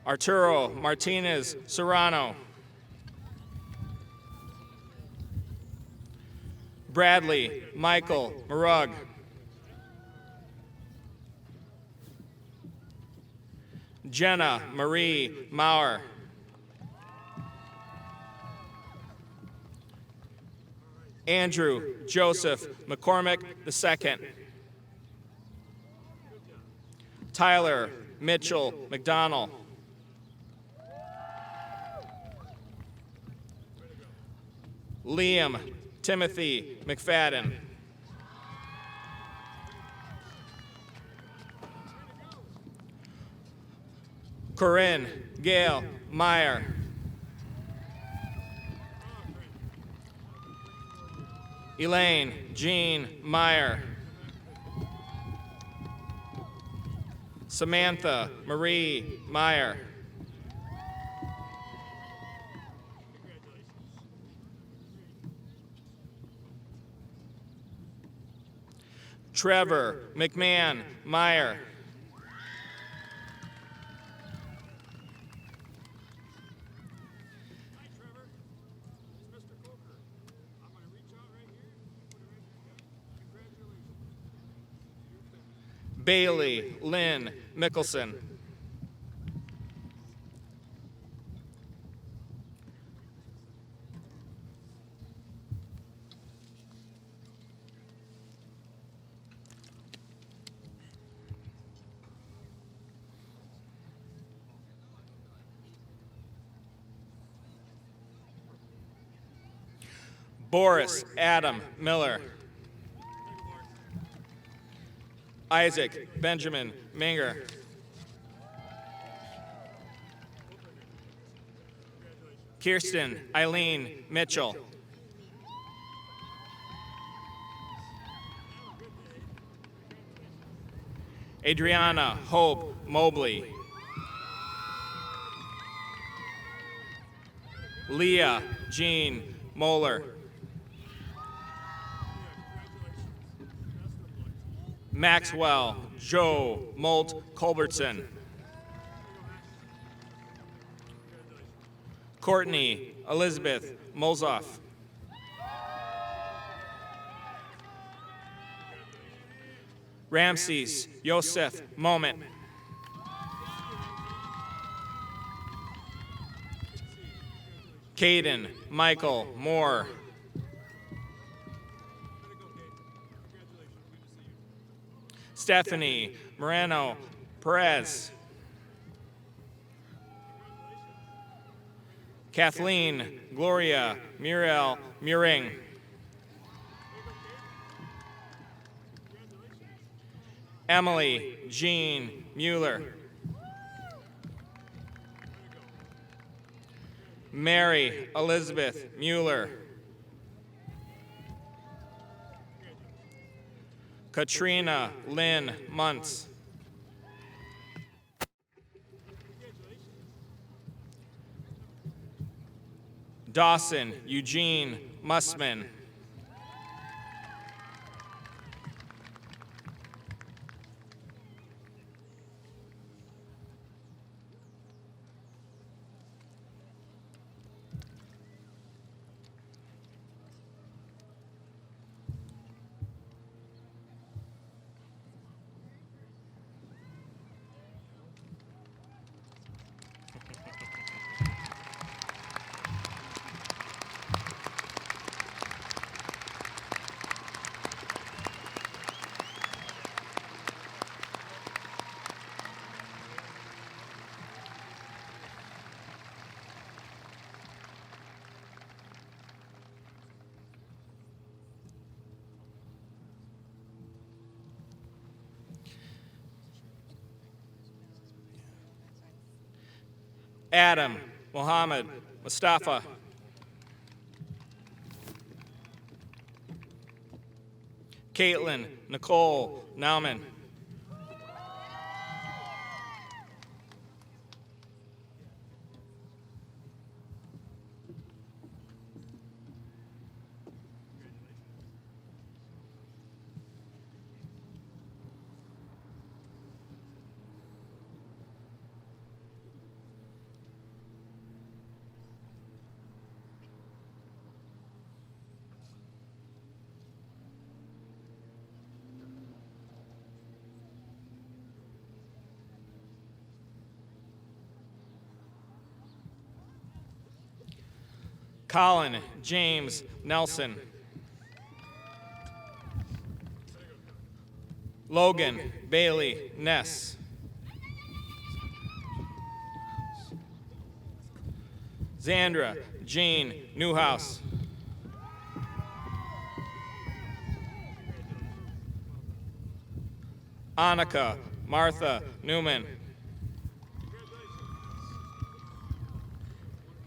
Arturo Martinez Serrano. Bradley Michael Marug. Jenna Marie Maurer. Andrew Joseph McCormick II. Tyler Mitchell McDonald. Liam Timothy McFadden. Corinne Gail Meyer. Elaine Jean Meyer. Samantha Marie Meyer. Trevor McMahon Meyer. Bailey Lynn Mickelson. Boris Adam Miller. Isaac Benjamin Minger. Kirsten Eileen Mitchell. Adriana Hope Mobley. Leah Jean Moeller. Maxwell Joe Molt Culbertson. Courtney Elizabeth Molzoff. Ramses Yosef Moment. Caden Michael Moore. Stephanie Moreno Perez. Kathleen Gloria Muriel Muring. Emily Jean Mueller. Mary Elizabeth Mueller. Katrina Lynn Muntz. Dawson Eugene Mussman. Adam Mohammed Mustafa. Caitlin Nicole Nauman. Colin James Nelson. Logan Bailey Ness. Zandra Jean Newhouse. Annika Martha Newman.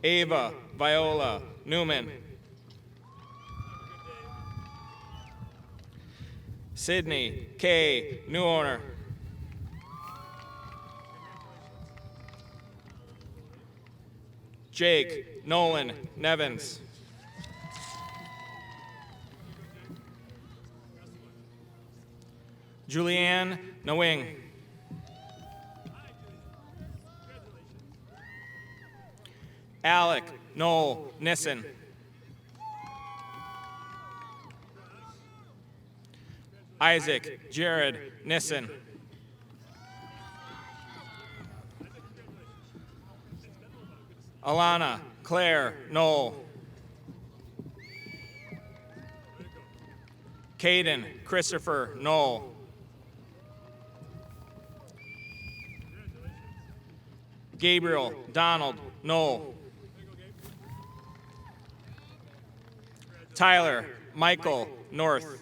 Ava Viola Newman. Sydney K. Newowner. Jake Nolan Nevins. Julianne Nawing. Alec Noel Nissen. Isaac Jared Nissen. Alana Claire Knoll. Caden Christopher Knoll. Gabriel Donald Knoll. Tyler Michael North.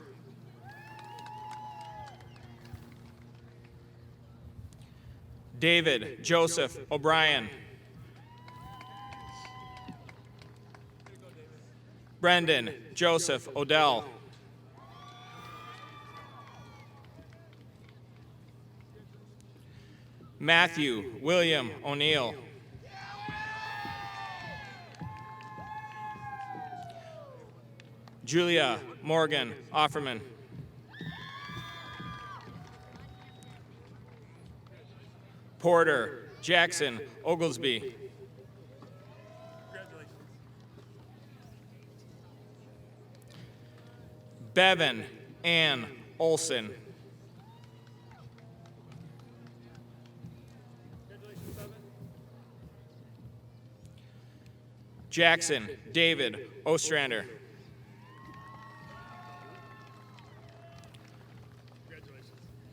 David Joseph O'Brien. Brendan Joseph Odell. Matthew William O'Neill. Julia Morgan Offerman. Porter Jackson Oglesby. Bevan Ann Olson. Jackson David Ostrander.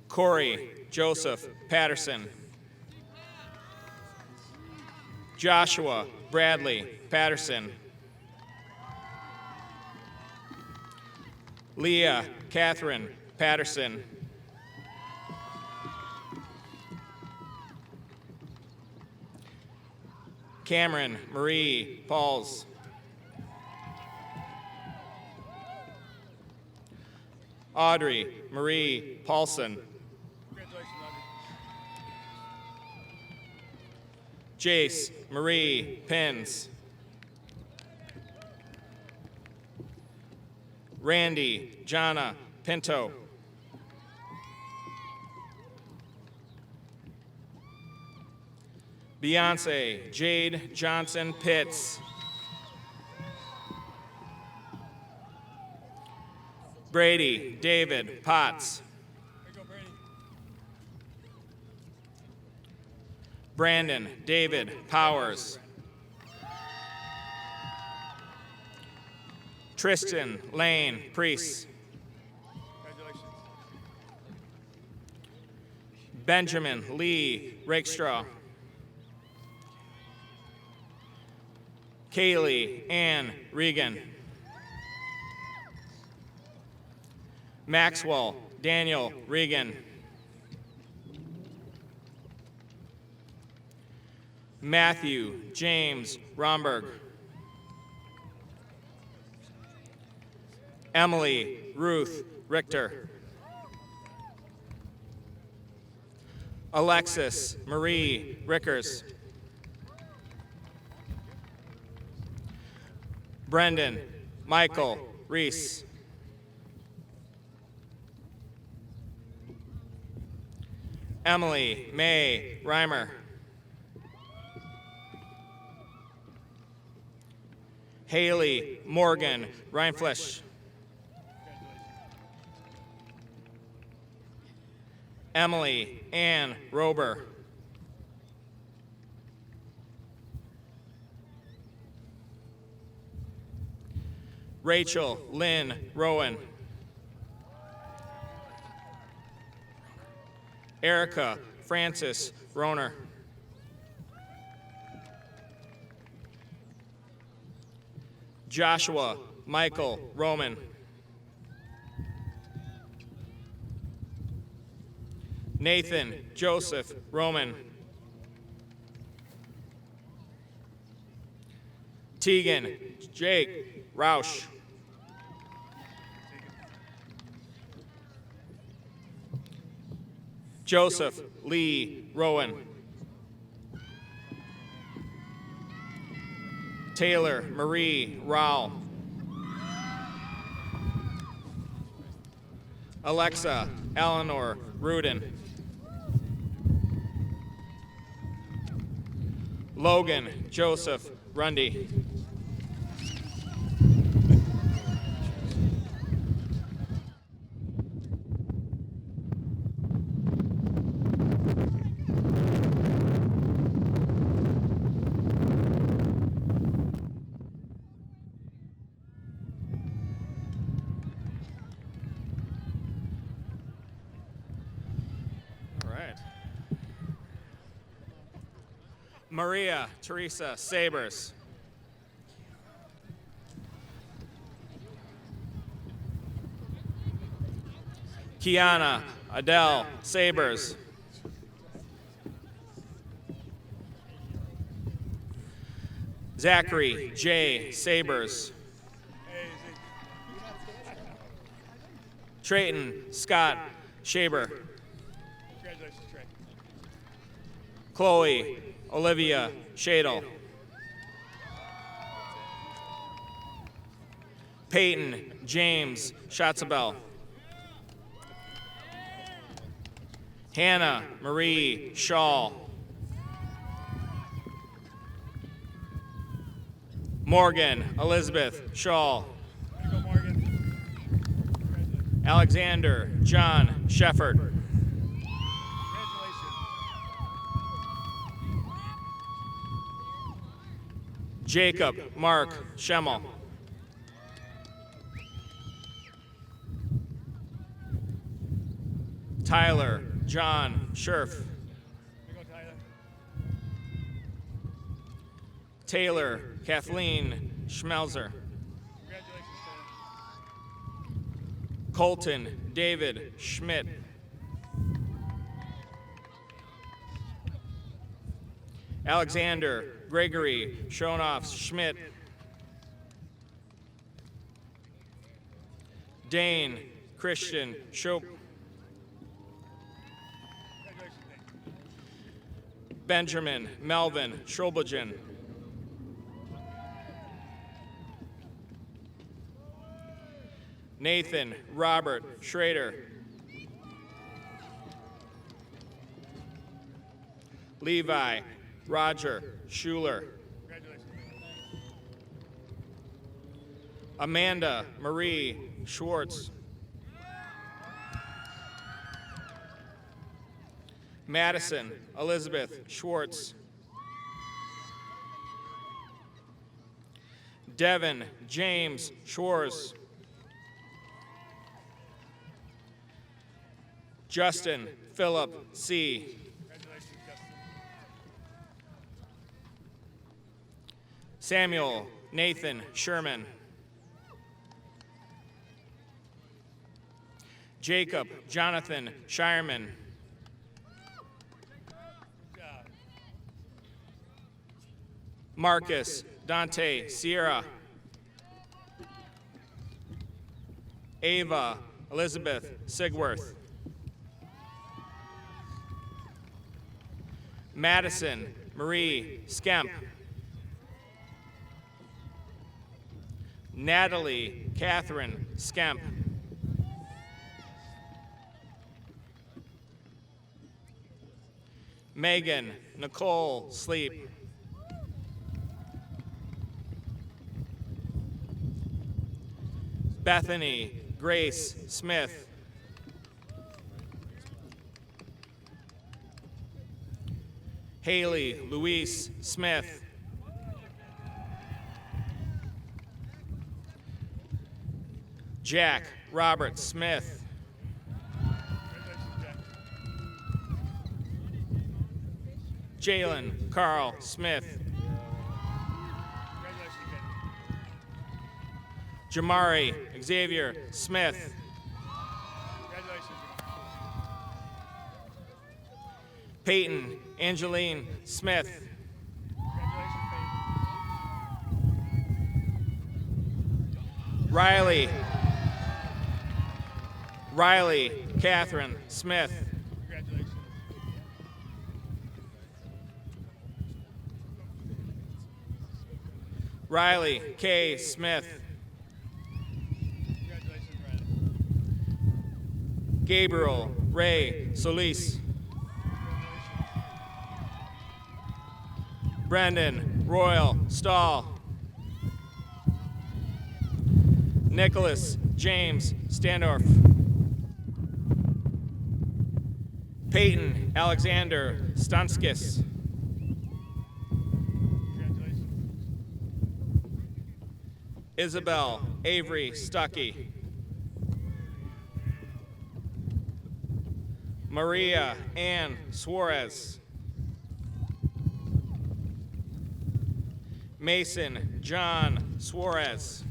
Corey Joseph Patterson. Joshua Bradley Patterson. Leah Catherine Patterson. Cameron Marie Pauls. Audrey Marie Paulson. Jace Marie Pins. Randy Jana Pinto. Beyonce Jade Johnson Pitts. Brady David Potts. Brandon David Powers. Tristan Lane Priest. Benjamin Lee Rakestraw. Kaylee Ann Regan. Maxwell Daniel Regan. Matthew James Romberg. Emily Ruth Richter. Alexis Marie Rickers. Brendan Michael Reese. Emily May Reimer. Haley Morgan Reinflesch. Emily Ann Rober. Rachel Lynn Rowan. Erica Francis Roner. Joshua Michael Roman. Nathan Joseph Roman. Tegan Jake Roush. Joseph Lee Rowan. Taylor Marie Rowell. Alexa Eleanor Rudin. Logan Joseph Rundy. All right. Maria Teresa Sabers. Kiana Adele Sabers. Zachary J. Sabers. Trayton Scott Shaber. Congratulations, Trey. Chloe Olivia Shadle. Peyton James Schatzabel. Hannah Marie Shaw. Morgan Elizabeth Shaw. Way to go, Morgan. Congratulations. Alexander John Shefford. Congratulations. Jacob Mark Schemmel. Tyler John Scherf. Way to go, Tyler. Taylor Kathleen Schmelzer. Congratulations, Tyler. Colton David Schmidt. Alexander Gregory Schonoff Schmidt. Dane Christian Schoep. Congratulations, Nate. Benjamin Melvin Schrobelgen. Nathan Robert Schrader. Levi Roger Schuler. Congratulations, Nate. Amanda Marie Schwartz. Madison Elizabeth Schwartz. Devin James Schwartz. Justin Philip C. Congratulations, Justin. Samuel Nathan Sherman. Jacob Jonathan Shireman. Good job. Marcus Dante Sierra. Ava Elizabeth Sigworth. Madison Marie Skemp. Natalie Catherine Skemp. Megan Nicole Sleep. Bethany Grace Smith. Haley Louise Smith. Jack Robert Smith. Jalen Carl Smith. Jamari Xavier Smith. Peyton Angeline Smith. Riley Catherine Smith. Riley K. Smith. Gabriel Ray Solis. Brendan Royal Stahl. Nicholas James Standorf. Peyton Alexander Stanskis. Isabel Avery Stuckey. Maria Ann Suarez. Mason John Suarez.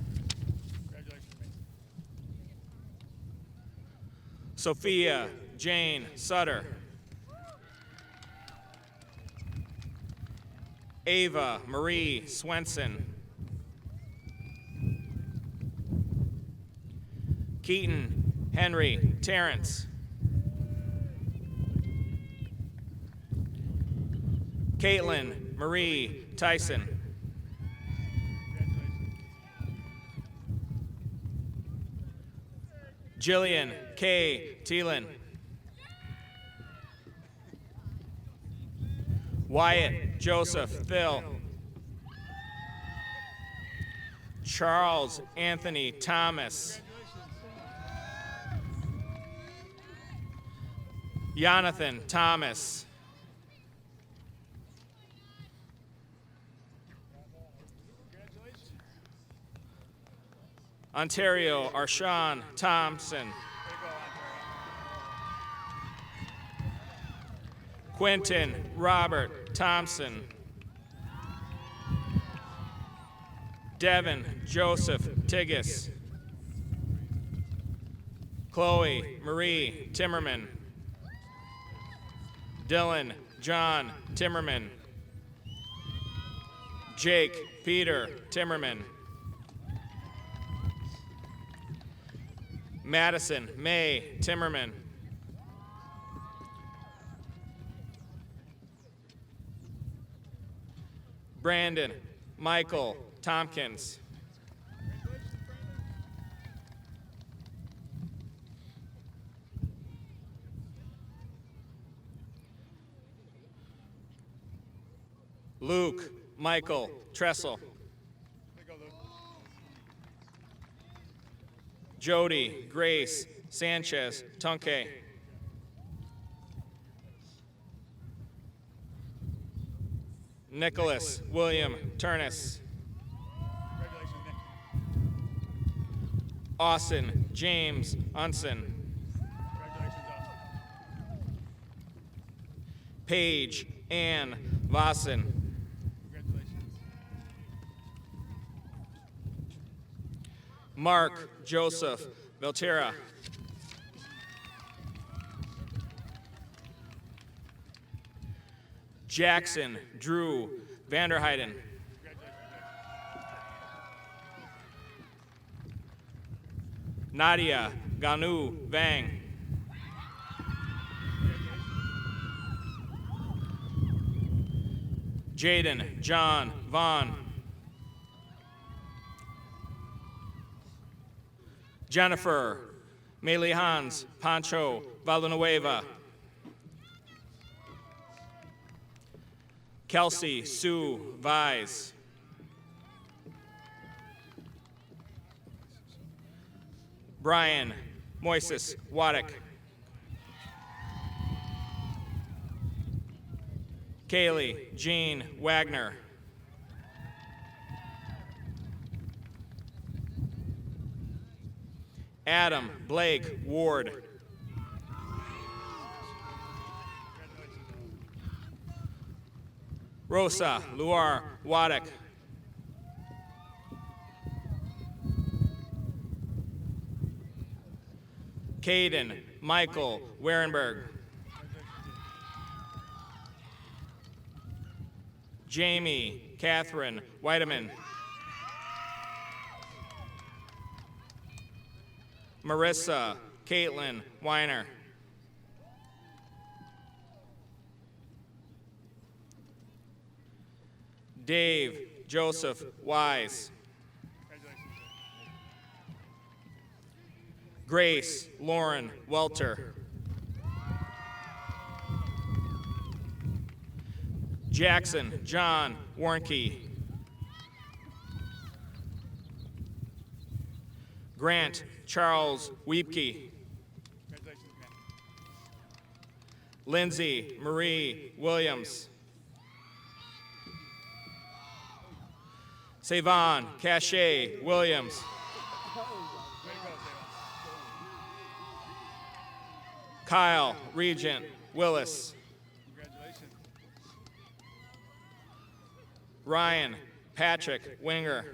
Sophia Jane Sutter. Ava Marie Swenson. Keaton Henry Terrence. Caitlin Marie Tyson. Jillian K. Thielen. Wyatt Joseph Thill. Charles Anthony Thomas. Jonathan Thomas. Ontario Arshawn Thompson. Quentin Robert Thompson. Devin Joseph Tiggis. Chloe Marie Timmerman. Dylan John Timmerman. Jake Peter Timmerman. Madison May Timmerman. Brandon Michael Tompkins. Luke Michael Tressel. Jody Grace Sanchez Tunke. Nicholas William Turnus. Austin James Unson. Paige Ann Vossen. Mark Joseph Veltera. Jackson Drew Vanderheiden. Nadia Ganu Vang. Jaden John Vaughn. Jennifer Meili Hans Pancho Villanueva. Kelsey Sue Vise. Brian Moises Waddick. Kaylee Jean Wagner. Adam Blake Ward. Rosa Luar Wadek. Caden Michael Warenberg. Jamie Catherine Whiteman. Marissa Caitlin Weiner. Dave Joseph Wise. Grace Lauren Welter. Jackson John Warnke. Grant Charles Wiepke. Lindsay Marie Williams. Savon Cachet Williams. Kyle Regent Willis. Ryan Patrick Winger.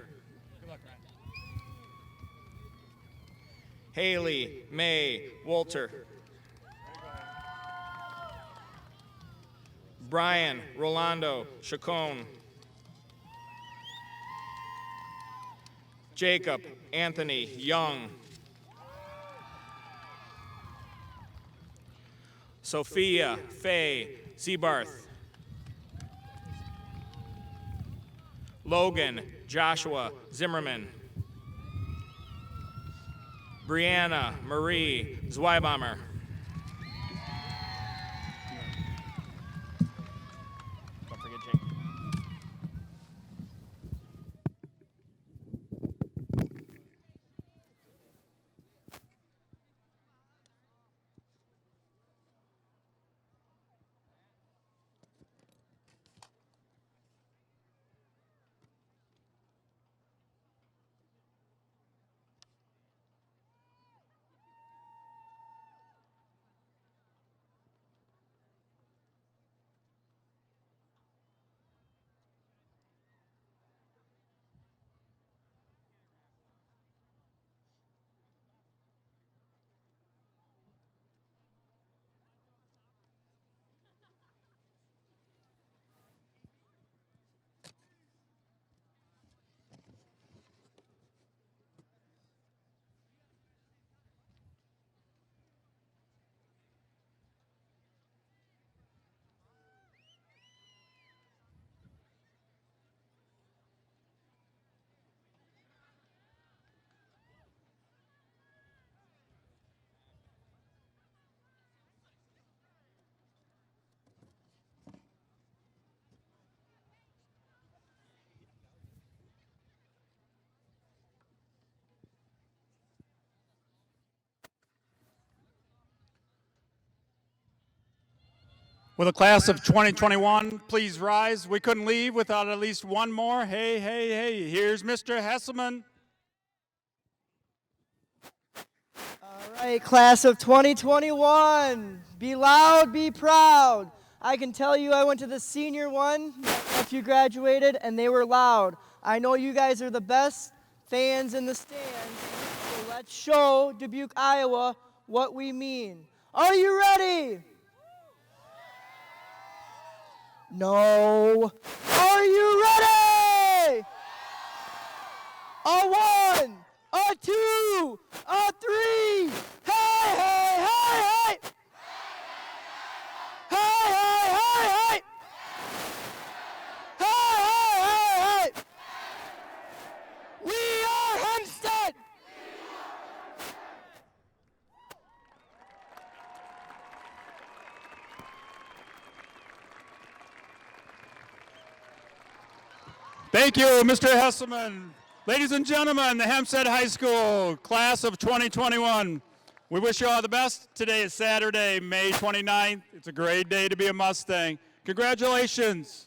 Haley May Wolter. Brian Rolando Chacon. Jacob Anthony Young. Sophia Faye Seabarth. Logan Joshua Zimmerman. Brianna Marie Zweibamer. Don't forget Jake. Will the class of 2021 please rise? We couldn't leave without at least one more. Hey, hey, hey, here's Mr. Hesselman. All right, class of 2021, be loud, be proud. I can tell you I went to the senior one after you graduated, and they were loud. I know you guys are the best fans in the stands, so let's show Dubuque, Iowa what we mean. Are you ready? No. Are you ready? A one, a two, a three. Hey, hey, hey, hey. Hey, hey, hey, hey. Hey, hey, hey, hey. We are Hempstead. Thank you, Mr. Hesselman. Ladies and gentlemen, the Hempstead High School class of 2021. We wish you all the best. Today is Saturday, May 29th. It's a great day to be a Mustang. Congratulations.